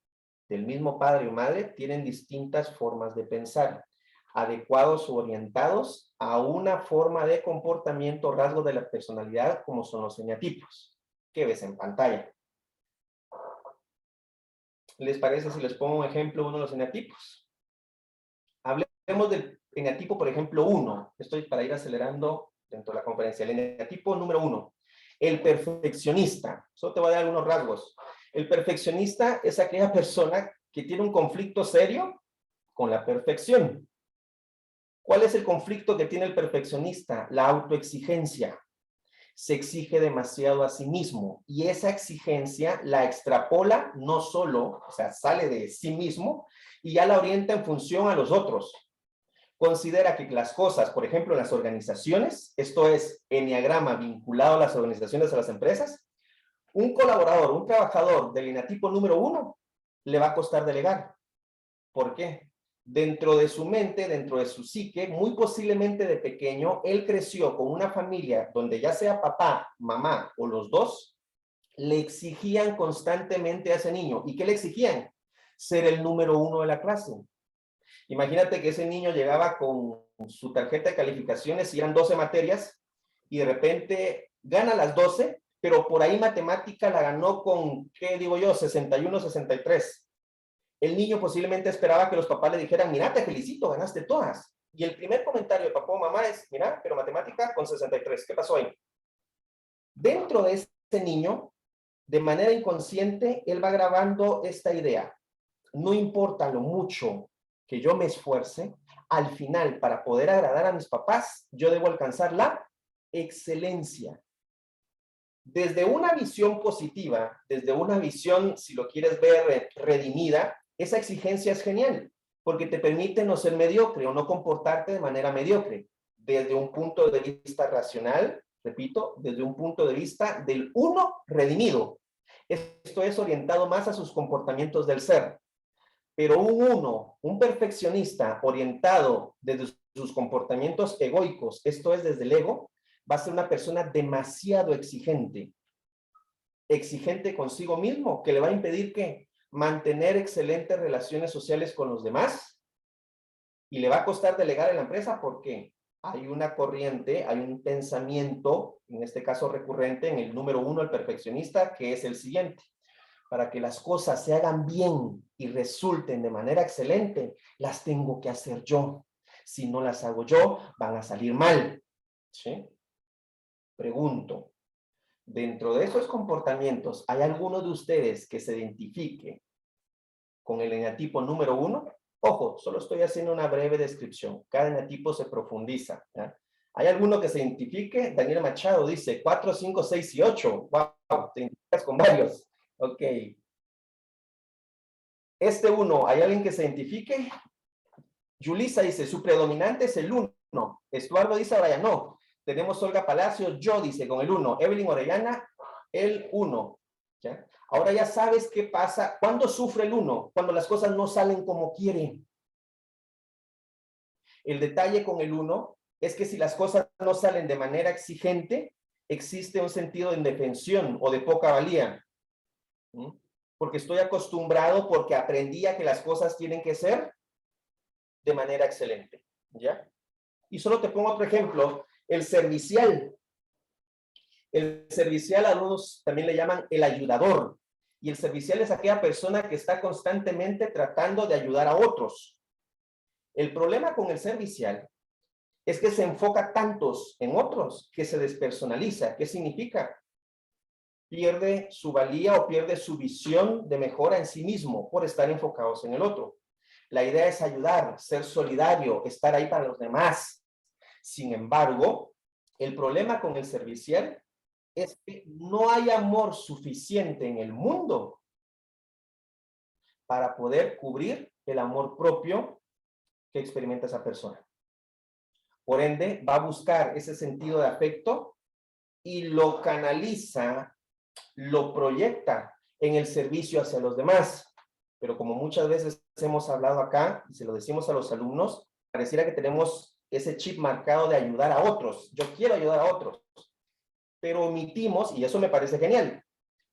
del mismo padre o madre, tienen distintas formas de pensar, adecuados o orientados a una forma de comportamiento, rasgo de la personalidad, como son los eneatipos, que ves en pantalla. ¿Les parece si les pongo un ejemplo de uno de los eneatipos? Hablemos del eneatipo, por ejemplo, 1. Estoy para ir acelerando dentro de la conferencia. El eneatipo número 1. El perfeccionista. Solo te voy a dar algunos rasgos. El perfeccionista es aquella persona que tiene un conflicto serio con la perfección. ¿Cuál es el conflicto que tiene el perfeccionista? La autoexigencia. Se exige demasiado a sí mismo y esa exigencia la extrapola no solo, o sea, sale de sí mismo y ya la orienta en función a los otros. Considera que las cosas, por ejemplo, en las organizaciones, esto es eneagrama vinculado a las organizaciones, a las empresas, un colaborador, un trabajador del eneatipo número 1 le va a costar delegar. ¿Por qué? Dentro de su mente, dentro de su psique, muy posiblemente de pequeño, él creció con una familia donde ya sea papá, mamá o los dos, le exigían constantemente a ese niño. ¿Y qué le exigían? Ser el número 1 de la clase. Imagínate que ese niño llegaba con su tarjeta de calificaciones y eran 12 materias y de repente gana las 12, pero por ahí matemática la ganó con, ¿qué digo yo? 61, 63. El niño posiblemente esperaba que los papás le dijeran, mira, te felicito, ganaste todas. Y el primer comentario de papá o mamá es, mira, pero matemática con 63, ¿qué pasó ahí? Dentro de este niño, de manera inconsciente, él va grabando esta idea. No importa lo mucho que yo me esfuerce, al final, para poder agradar a mis papás, yo debo alcanzar la excelencia. Desde una visión positiva, desde una visión, si lo quieres ver, redimida, esa exigencia es genial, porque te permite no ser mediocre o no comportarte de manera mediocre. Desde un punto de vista racional, repito, desde un punto de vista del uno redimido. Esto es orientado más a sus comportamientos del ser. Pero un perfeccionista orientado desde sus comportamientos egoicos, esto es desde el ego, va a ser una persona demasiado exigente. Exigente consigo mismo, que le va a impedir que mantener excelentes relaciones sociales con los demás y le va a costar delegar en la empresa porque hay una corriente, hay un pensamiento, en este caso recurrente, en el número 1, el perfeccionista, que es el siguiente. Para que las cosas se hagan bien y resulten de manera excelente, las tengo que hacer yo. Si no las hago yo, van a salir mal. ¿Sí? Pregunto, dentro de esos comportamientos, ¿hay alguno de ustedes que se identifique con el eneatipo número 1? Ojo, solo estoy haciendo una breve descripción. Cada eneatipo se profundiza. ¿Ya? ¿Hay alguno que se identifique? Daniel Machado dice 4, 5, 6 y 8. ¡Wow! Te identificas con varios. Ok. Este 1, ¿hay alguien que se identifique? Yulisa dice, su predominante es el 1. Estuardo dice, ahora ya no. Tenemos Olga Palacio, yo dice con el 1. Evelyn Orellana, el 1. ¿Ya? Ahora ya sabes qué pasa. ¿Cuándo sufre el 1? Cuando las cosas no salen como quiere. El detalle con el 1 es que si las cosas no salen de manera exigente, existe un sentido de indefensión o de poca valía. ¿Mm? Porque estoy acostumbrado, porque aprendí a que las cosas tienen que ser de manera excelente. ¿Ya? Y solo te pongo otro ejemplo, el servicial. El servicial, algunos también le llaman el ayudador. Y el servicial es aquella persona que está constantemente tratando de ayudar a otros. El problema con el servicial es que se enfoca tantos en otros que se despersonaliza. ¿Qué significa? Pierde su valía o pierde su visión de mejora en sí mismo por estar enfocados en el otro. La idea es ayudar, ser solidario, estar ahí para los demás. Sin embargo, el problema con el servicial es que no hay amor suficiente en el mundo para poder cubrir el amor propio que experimenta esa persona. Por ende, va a buscar ese sentido de afecto y lo canaliza, lo proyecta en el servicio hacia los demás. Pero como muchas veces hemos hablado acá, y se lo decimos a los alumnos, pareciera que tenemos ese chip marcado de ayudar a otros. Yo quiero ayudar a otros. Pero omitimos, y eso me parece genial,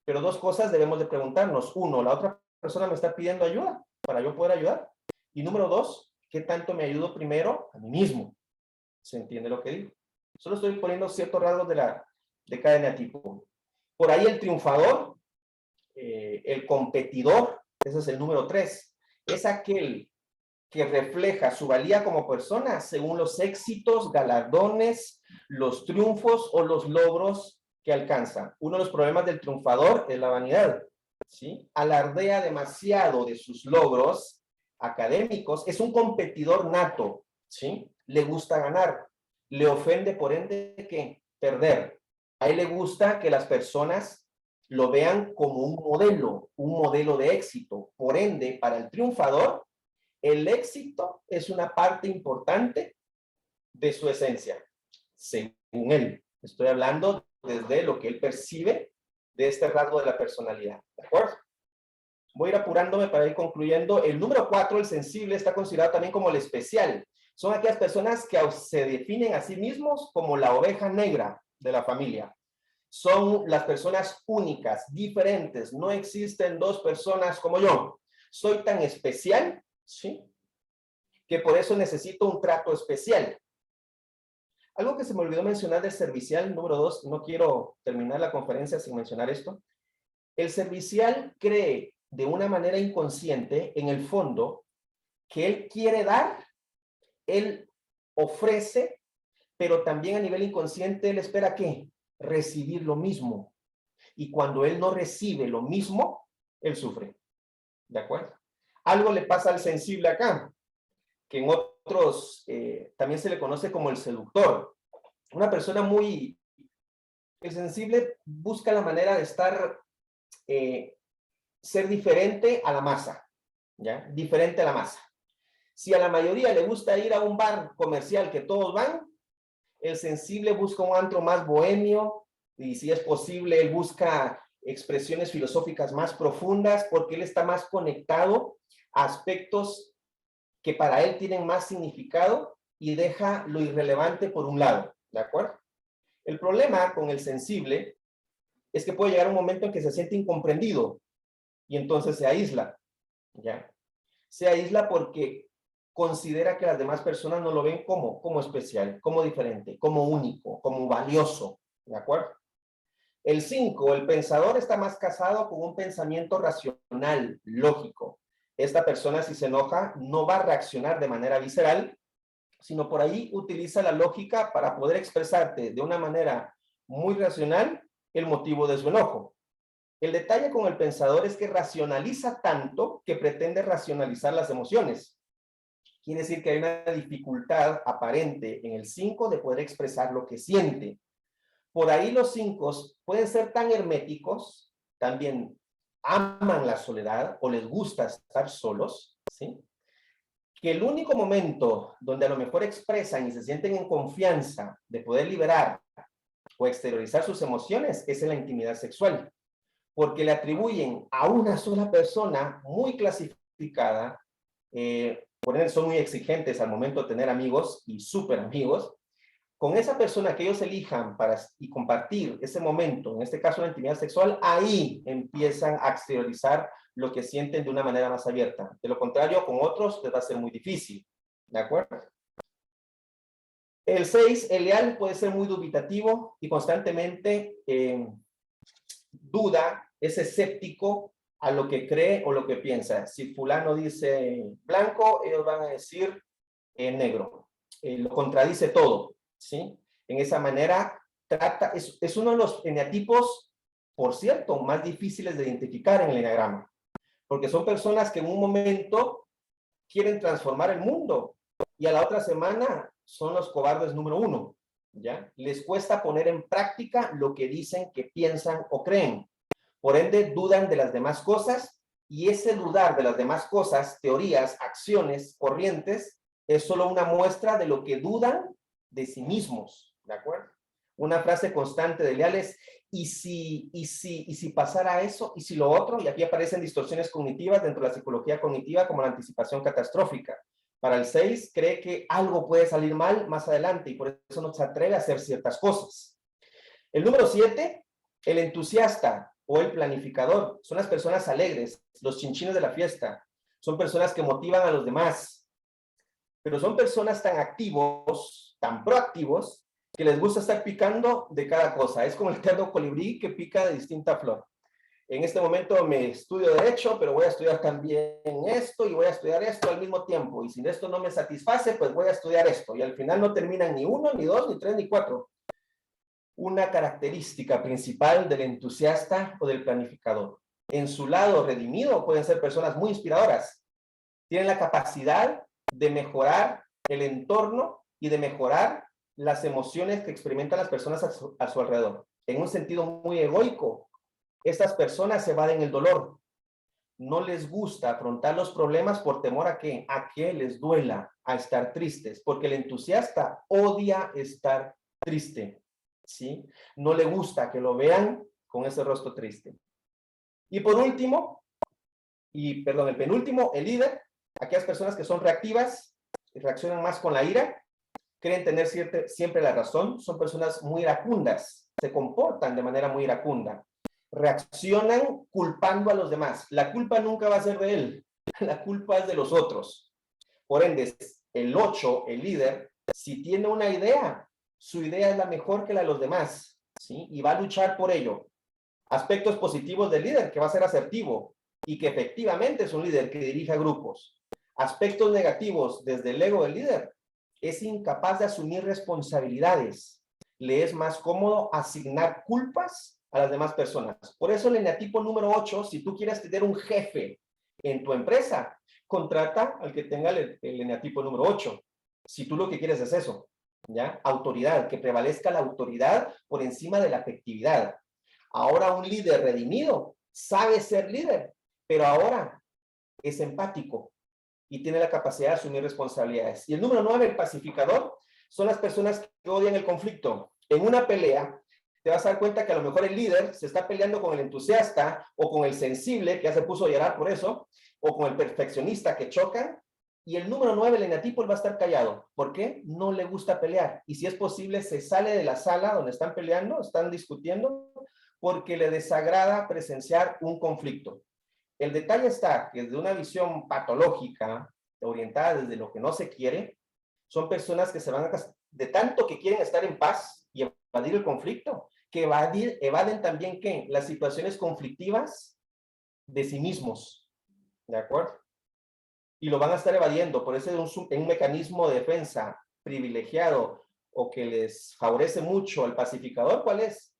pero dos cosas debemos de preguntarnos. Uno, ¿la otra persona me está pidiendo ayuda para yo poder ayudar? Y número dos, ¿qué tanto me ayudo primero a mí mismo? ¿Se entiende lo que digo? Solo estoy poniendo ciertos rasgos de cada eneatipo. Por ahí el triunfador, el competidor, ese es el número 3, es aquel que refleja su valía como persona según los éxitos, galardones, los triunfos o los logros que alcanza. Uno de los problemas del triunfador es la vanidad, ¿sí? Alardea demasiado de sus logros académicos, es un competidor nato, ¿sí? Le gusta ganar, le ofende por ende que perder. A él le gusta que las personas lo vean como un modelo de éxito. Por ende, para el triunfador, el éxito es una parte importante de su esencia, según él. Estoy hablando desde lo que él percibe de este rasgo de la personalidad. ¿De acuerdo? Voy a ir apurándome para ir concluyendo. El número 4, el sensible, está considerado también como el especial. Son aquellas personas que se definen a sí mismos como la oveja negra de la familia. Son las personas únicas, diferentes. No existen dos personas como yo. Soy tan especial, ¿sí?, que por eso necesito un trato especial. Algo que se me olvidó mencionar del servicial, número 2, no quiero terminar la conferencia sin mencionar esto. El servicial cree de una manera inconsciente, en el fondo, que él quiere dar, él ofrece, pero también a nivel inconsciente él espera ¿qué? Recibir lo mismo. Y cuando él no recibe lo mismo, él sufre. ¿De acuerdo? Algo le pasa al sensible acá, que en otros también se le conoce como el seductor. Una persona muy... El sensible busca la manera de estar, ser diferente a la masa, ¿ya? Diferente a la masa. Si a la mayoría le gusta ir a un bar comercial que todos van, el sensible busca un antro más bohemio, y si es posible, él busca expresiones filosóficas más profundas, porque él está más conectado a aspectos que para él tienen más significado y deja lo irrelevante por un lado, ¿de acuerdo? El problema con el sensible es que puede llegar un momento en que se siente incomprendido y entonces se aísla, ¿ya? Se aísla porque considera que las demás personas no lo ven como especial, como diferente, como único, como valioso, ¿de acuerdo? El 5, el pensador está más casado con un pensamiento racional, lógico. Esta persona, si se enoja, no va a reaccionar de manera visceral, sino por ahí utiliza la lógica para poder expresarte de una manera muy racional el motivo de su enojo. El detalle con el pensador es que racionaliza tanto que pretende racionalizar las emociones. Quiere decir que hay una dificultad aparente en el 5 de poder expresar lo que siente. Por ahí los 5 pueden ser tan herméticos, también aman la soledad o les gusta estar solos, ¿sí?, que el único momento donde a lo mejor expresan y se sienten en confianza de poder liberar o exteriorizar sus emociones es en la intimidad sexual, porque le atribuyen a una sola persona muy clasificada, por ende son muy exigentes al momento de tener amigos y súper amigos. Con esa persona que ellos elijan y compartir ese momento, en este caso la intimidad sexual, ahí empiezan a exteriorizar lo que sienten de una manera más abierta. De lo contrario, con otros les va a ser muy difícil. ¿De acuerdo? El 6, el leal, puede ser muy dubitativo y constantemente duda, es escéptico a lo que cree o lo que piensa. Si fulano dice blanco, ellos van a decir negro. Lo contradice todo, ¿sí? En esa manera, es uno de los eneatipos, por cierto, más difíciles de identificar en el eneagrama, porque son personas que en un momento quieren transformar el mundo y a la otra semana son los cobardes número 1, ¿ya? Les cuesta poner en práctica lo que dicen que piensan o creen. Por ende, dudan de las demás cosas y ese dudar de las demás cosas, teorías, acciones, corrientes, es solo una muestra de lo que dudan de sí mismos, ¿de acuerdo? Una frase constante de Leal es, ¿y si pasara eso? ¿Y si lo otro? Y aquí aparecen distorsiones cognitivas dentro de la psicología cognitiva como la anticipación catastrófica. Para el 6, cree que algo puede salir mal más adelante y por eso no se atreve a hacer ciertas cosas. El número 7, el entusiasta o el planificador. Son las personas alegres, los chinchines de la fiesta. Son personas que motivan a los demás. Pero son personas tan activos, tan proactivos, que les gusta estar picando de cada cosa. Es como el eterno colibrí que pica de distinta flor. En este momento me estudio Derecho, pero voy a estudiar también esto y voy a estudiar esto al mismo tiempo. Y si esto no me satisface, pues voy a estudiar esto. Y al final no terminan ni 1, ni 2, ni 3, ni 4. Una característica principal del entusiasta o del planificador. En su lado redimido pueden ser personas muy inspiradoras. Tienen la capacidad de mejorar el entorno y de mejorar las emociones que experimentan las personas a su alrededor. En un sentido muy egoico, estas personas evaden el dolor. No les gusta afrontar los problemas por temor a que les duela, a estar tristes, porque el entusiasta odia estar triste, ¿sí? No le gusta que lo vean con ese rostro triste. Y por último, el penúltimo, el líder, aquellas personas que son reactivas, reaccionan más con la ira, creen tener siempre la razón, son personas muy iracundas, se comportan de manera muy iracunda, reaccionan culpando a los demás. La culpa nunca va a ser de él, la culpa es de los otros. Por ende, el 8, el líder, si tiene una idea, su idea es la mejor que la de los demás, ¿sí? Y va a luchar por ello. Aspectos positivos del líder, que va a ser asertivo y que efectivamente es un líder que dirige a grupos. Aspectos negativos desde el ego del líder, es incapaz de asumir responsabilidades. Le es más cómodo asignar culpas a las demás personas. Por eso el eneatipo número 8, si tú quieres tener un jefe en tu empresa, contrata al que tenga el eneatipo número 8. Si tú lo que quieres es eso, ¿ya? Autoridad, que prevalezca la autoridad por encima de la afectividad. Ahora un líder redimido sabe ser líder, pero ahora es empático y tiene la capacidad de asumir responsabilidades. Y el número 9, el pacificador, son las personas que odian el conflicto. En una pelea, te vas a dar cuenta que a lo mejor el líder se está peleando con el entusiasta o con el sensible, que ya se puso a llorar por eso, o con el perfeccionista que chocan. Y el número 9, el eneatipo, él va a estar callado. ¿Por qué? No le gusta pelear. Y si es posible, se sale de la sala donde están peleando, están discutiendo, porque le desagrada presenciar un conflicto. El detalle está que desde una visión patológica, orientada desde lo que no se quiere, son personas que se van de tanto que quieren estar en paz y evadir el conflicto, que evaden también ¿qué? Las situaciones conflictivas de sí mismos, ¿de acuerdo? Y lo van a estar evadiendo, por eso es un mecanismo de defensa privilegiado o que les favorece mucho al pacificador. ¿Cuál es?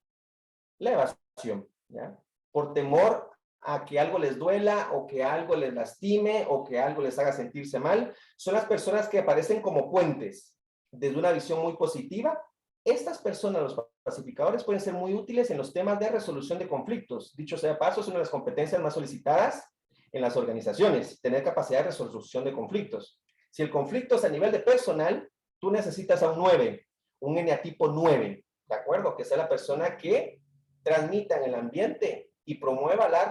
La evasión, ¿ya? Por temor a que algo les duela o que algo les lastime o que algo les haga sentirse mal. Son las personas que aparecen como puentes desde una visión muy positiva. Estas personas, los pacificadores, pueden ser muy útiles en los temas de resolución de conflictos. Dicho sea de paso, es una de las competencias más solicitadas en las organizaciones, tener capacidad de resolución de conflictos. Si el conflicto es a nivel de personal, tú necesitas a un 9, un eneatipo 9, ¿de acuerdo? Que sea la persona que transmita en el ambiente y promueva la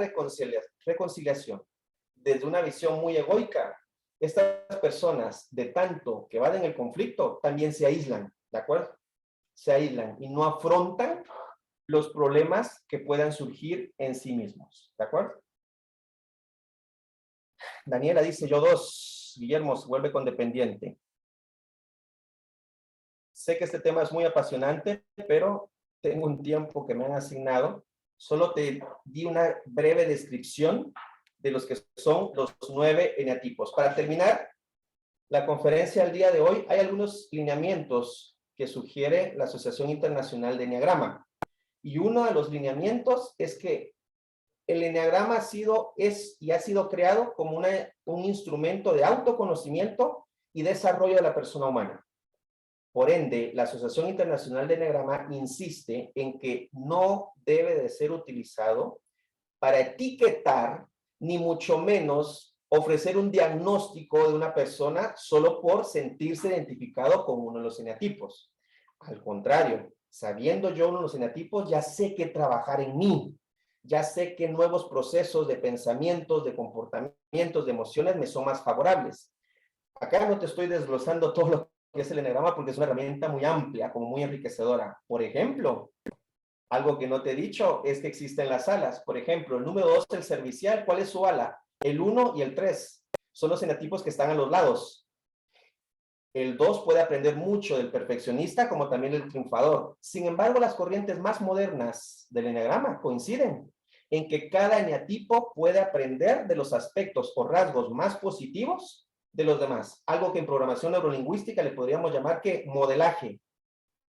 reconciliación. Desde una visión muy egoica, estas personas, de tanto que van en el conflicto, también se aíslan, ¿de acuerdo? Se aíslan y no afrontan los problemas que puedan surgir en sí mismos, ¿de acuerdo? Daniela dice, yo 2, Guillermo se vuelve condependiente. Sé que este tema es muy apasionante, pero tengo un tiempo que me han asignado. Solo te di una breve descripción de los que son los 9 eneatipos. Para terminar la conferencia del día de hoy, hay algunos lineamientos que sugiere la Asociación Internacional de Eneagrama. Y uno de los lineamientos es que el eneagrama ha sido creado como un instrumento de autoconocimiento y desarrollo de la persona humana. Por ende, la Asociación Internacional de Eneagrama insiste en que no debe de ser utilizado para etiquetar, ni mucho menos ofrecer un diagnóstico de una persona solo por sentirse identificado con uno de los eneatipos. Al contrario, sabiendo yo uno de los eneatipos, ya sé qué trabajar en mí. Ya sé qué nuevos procesos de pensamientos, de comportamientos, de emociones me son más favorables. Acá no te estoy desglosando todo lo que es el eneagrama porque es una herramienta muy amplia, como muy enriquecedora. Por ejemplo, algo que no te he dicho es que existen las alas. Por ejemplo, el número 2, el servicial, ¿cuál es su ala? El 1 y el 3 son los eneatipos que están a los lados. El 2 puede aprender mucho del perfeccionista como también del triunfador. Sin embargo, las corrientes más modernas del eneagrama coinciden en que cada eneatipo puede aprender de los aspectos o rasgos más positivos de los demás. Algo que en programación neurolingüística le podríamos llamar que modelaje,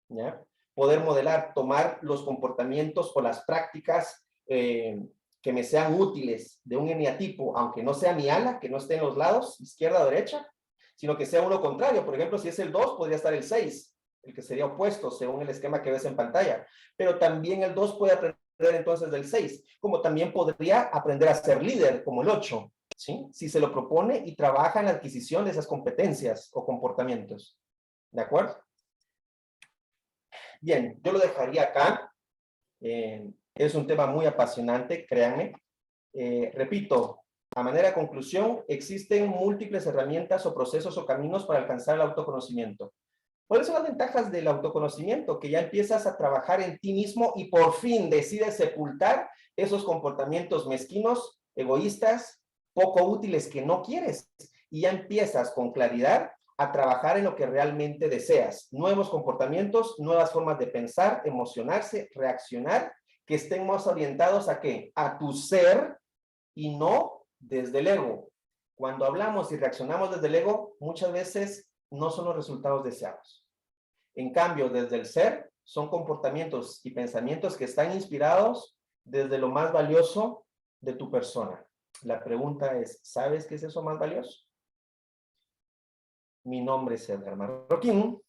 ¿ya? Poder modelar, tomar los comportamientos o las prácticas que me sean útiles de un eneatipo, aunque no sea mi ala, que no esté en los lados, izquierda o derecha, sino que sea uno contrario. Por ejemplo, si es el 2, podría estar el 6, el que sería opuesto, según el esquema que ves en pantalla. Pero también el 2 puede aprender entonces del 6, como también podría aprender a ser líder, como el 8, ¿sí? Si se lo propone y trabaja en la adquisición de esas competencias o comportamientos. ¿De acuerdo? Bien, yo lo dejaría acá. Es un tema muy apasionante, créanme. Repito, a manera de conclusión, existen múltiples herramientas o procesos o caminos para alcanzar el autoconocimiento. ¿Cuáles son las ventajas del autoconocimiento? Que ya empiezas a trabajar en ti mismo y por fin decides sepultar esos comportamientos mezquinos, egoístas, poco útiles que no quieres. Y ya empiezas con claridad a trabajar en lo que realmente deseas. Nuevos comportamientos, nuevas formas de pensar, emocionarse, reaccionar, que estén más orientados ¿a qué? A tu ser y no desde el ego. Cuando hablamos y reaccionamos desde el ego, muchas veces no son los resultados deseados. En cambio, desde el ser, son comportamientos y pensamientos que están inspirados desde lo más valioso de tu persona. La pregunta es, ¿sabes qué es eso más valioso? Mi nombre es Edgar Marroquín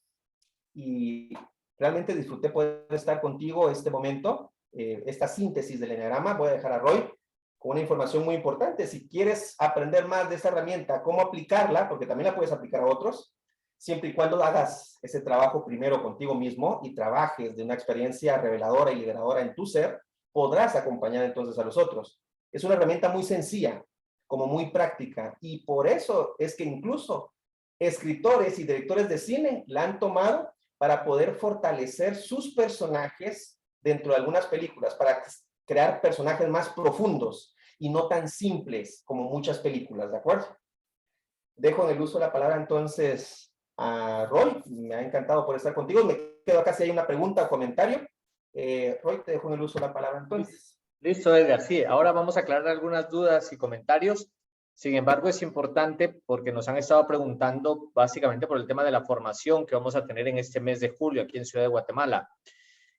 y realmente disfruté poder estar contigo este momento, esta síntesis del eneagrama. Voy a dejar a Roy con una información muy importante. Si quieres aprender más de esta herramienta, cómo aplicarla, porque también la puedes aplicar a otros, siempre y cuando hagas ese trabajo primero contigo mismo y trabajes de una experiencia reveladora y liberadora en tu ser, podrás acompañar entonces a los otros. Es una herramienta muy sencilla, como muy práctica, y por eso es que incluso escritores y directores de cine la han tomado para poder fortalecer sus personajes dentro de algunas películas, para crear personajes más profundos y no tan simples como muchas películas, ¿de acuerdo? Dejo en el uso de la palabra entonces a Roy. Me ha encantado por estar contigo. Me quedo acá si hay una pregunta o comentario. Roy, te dejo en el uso de la palabra entonces. Listo, Edgar. Sí, ahora vamos a aclarar algunas dudas y comentarios. Sin embargo, es importante porque nos han estado preguntando básicamente por el tema de la formación que vamos a tener en este mes de julio aquí en Ciudad de Guatemala.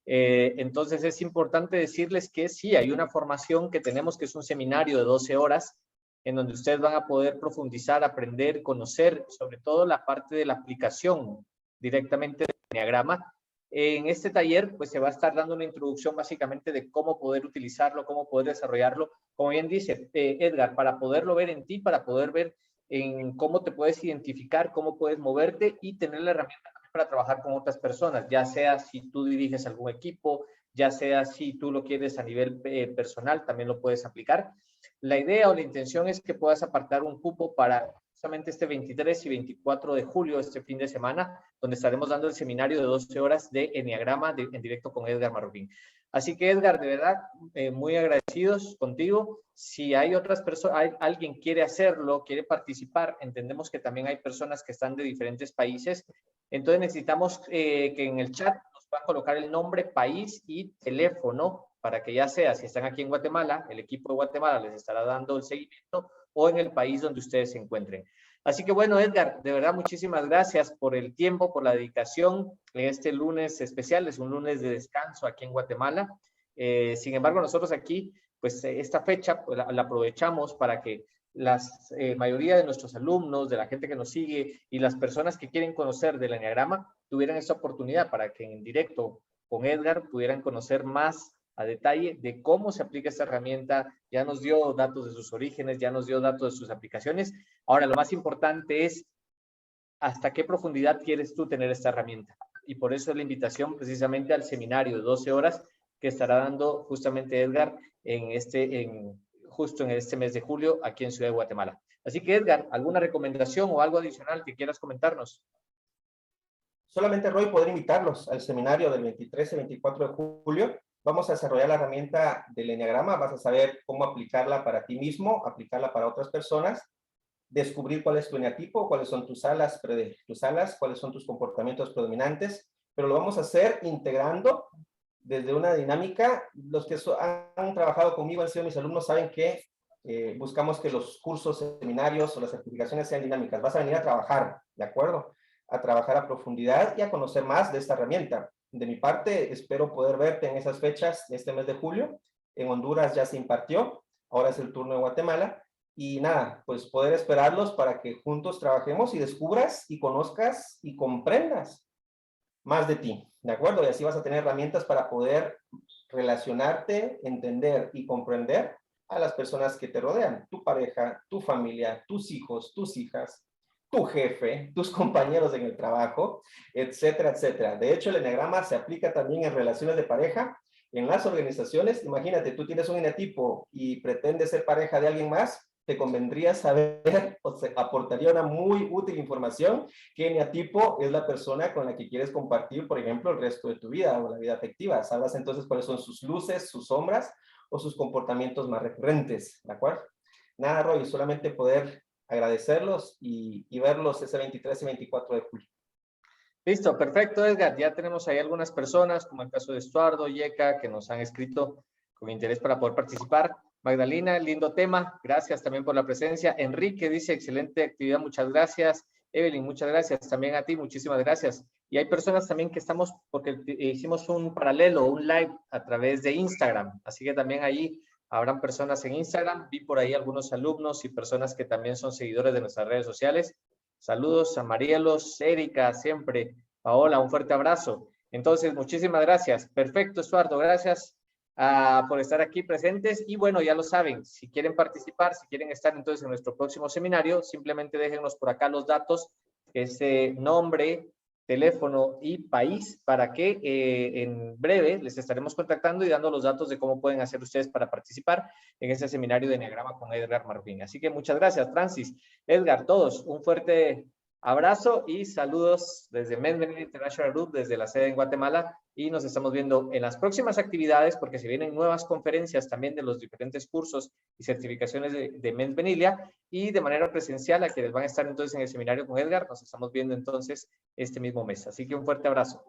Entonces es importante decirles que sí, hay una formación que tenemos que es un seminario de 12 horas en donde ustedes van a poder profundizar, aprender, conocer sobre todo la parte de la aplicación directamente del eneagrama. En este taller pues se va a estar dando una introducción básicamente de cómo poder utilizarlo, cómo poder desarrollarlo, como bien dice Edgar, para poderlo ver en ti, para poder ver en cómo te puedes identificar, cómo puedes moverte y tener la herramienta para trabajar con otras personas, ya sea si tú diriges algún equipo, ya sea si tú lo quieres a nivel personal, también lo puedes aplicar. La idea o la intención es que puedas apartar un cupo para justamente este 23 y 24 de julio, este fin de semana, donde estaremos dando el seminario de 12 horas de Enneagrama en directo con Edgar Marroquín. Así que Edgar, de verdad, muy agradecidos contigo. Si hay otras personas, alguien quiere hacerlo, quiere participar, entendemos que también hay personas que están de diferentes países, entonces necesitamos que en el chat nos puedan colocar el nombre, país y teléfono para que ya sea, si están aquí en Guatemala, el equipo de Guatemala les estará dando el seguimiento o en el país donde ustedes se encuentren. Así que bueno, Edgar, de verdad muchísimas gracias por el tiempo, por la dedicación en este lunes especial, es un lunes de descanso aquí en Guatemala. Sin embargo, nosotros aquí, pues esta fecha pues, la aprovechamos para que la mayoría de nuestros alumnos, de la gente que nos sigue y las personas que quieren conocer del Enneagrama tuvieran esta oportunidad para que en directo con Edgar pudieran conocer más a detalle de cómo se aplica esta herramienta. Ya nos dio datos de sus orígenes, ya nos dio datos de sus aplicaciones. Ahora, lo más importante es hasta qué profundidad quieres tú tener esta herramienta. Y por eso es la invitación precisamente al seminario de 12 horas que estará dando justamente Edgar justo en este mes de julio aquí en Ciudad de Guatemala. Así que Edgar, ¿alguna recomendación o algo adicional que quieras comentarnos? Solamente, Roy, poder invitarlos al seminario del 23 y 24 de julio. Vamos a desarrollar la herramienta del Enneagrama. Vas a saber cómo aplicarla para ti mismo, aplicarla para otras personas, descubrir cuál es tu eneatipo, cuáles son tus alas, cuáles son tus comportamientos predominantes, pero lo vamos a hacer integrando desde una dinámica. Los que han trabajado conmigo, han sido mis alumnos, saben que buscamos que los cursos, seminarios o las certificaciones sean dinámicas. Vas a venir a trabajar, ¿de acuerdo? A trabajar a profundidad y a conocer más de esta herramienta. De mi parte, espero poder verte en esas fechas de este mes de julio. En Honduras ya se impartió, ahora es el turno de Guatemala. Y nada, pues poder esperarlos para que juntos trabajemos y descubras y conozcas y comprendas más de ti, ¿de acuerdo? Y así vas a tener herramientas para poder relacionarte, entender y comprender a las personas que te rodean, tu pareja, tu familia, tus hijos, tus hijas, tu jefe, tus compañeros en el trabajo, etcétera, etcétera. De hecho, el Enneagrama se aplica también en relaciones de pareja, en las organizaciones. Imagínate, tú tienes un eneatipo y pretendes ser pareja de alguien más, te convendría saber, o sea, aportaría una muy útil información, que eneatipo es la persona con la que quieres compartir, por ejemplo, el resto de tu vida o la vida afectiva. Sabrás entonces cuáles son sus luces, sus sombras o sus comportamientos más recurrentes, ¿de acuerdo? Nada, Roy, solamente poder agradecerlos y verlos ese 23 y 24 de julio. Listo, perfecto, Edgar. Ya tenemos ahí algunas personas, como el caso de Estuardo, Yeka, que nos han escrito con interés para poder participar. Magdalena, lindo tema. Gracias también por la presencia. Enrique dice, excelente actividad, muchas gracias. Evelyn, muchas gracias. También a ti, muchísimas gracias. Y hay personas también que estamos, porque hicimos un paralelo, un live a través de Instagram. Así que también ahí habrán personas en Instagram. Vi por ahí algunos alumnos y personas que también son seguidores de nuestras redes sociales. Saludos a Marielos, Erika, siempre. Paola, un fuerte abrazo. Entonces, muchísimas gracias. Perfecto, Estuardo, gracias por estar aquí presentes. Y bueno, ya lo saben, si quieren participar, si quieren estar entonces en nuestro próximo seminario, simplemente déjenos por acá los datos, ese nombre, teléfono y país, para que en breve les estaremos contactando y dando los datos de cómo pueden hacer ustedes para participar en ese seminario de Enneagrama con Edgar Marroquín. Así que muchas gracias, Francis, Edgar, todos, un fuerte abrazo y saludos desde Men's Venila International Group, desde la sede en Guatemala, y nos estamos viendo en las próximas actividades porque se vienen nuevas conferencias también de los diferentes cursos y certificaciones de Men's Venila, y de manera presencial a quienes van a estar entonces en el seminario con Edgar, nos estamos viendo entonces este mismo mes. Así que un fuerte abrazo.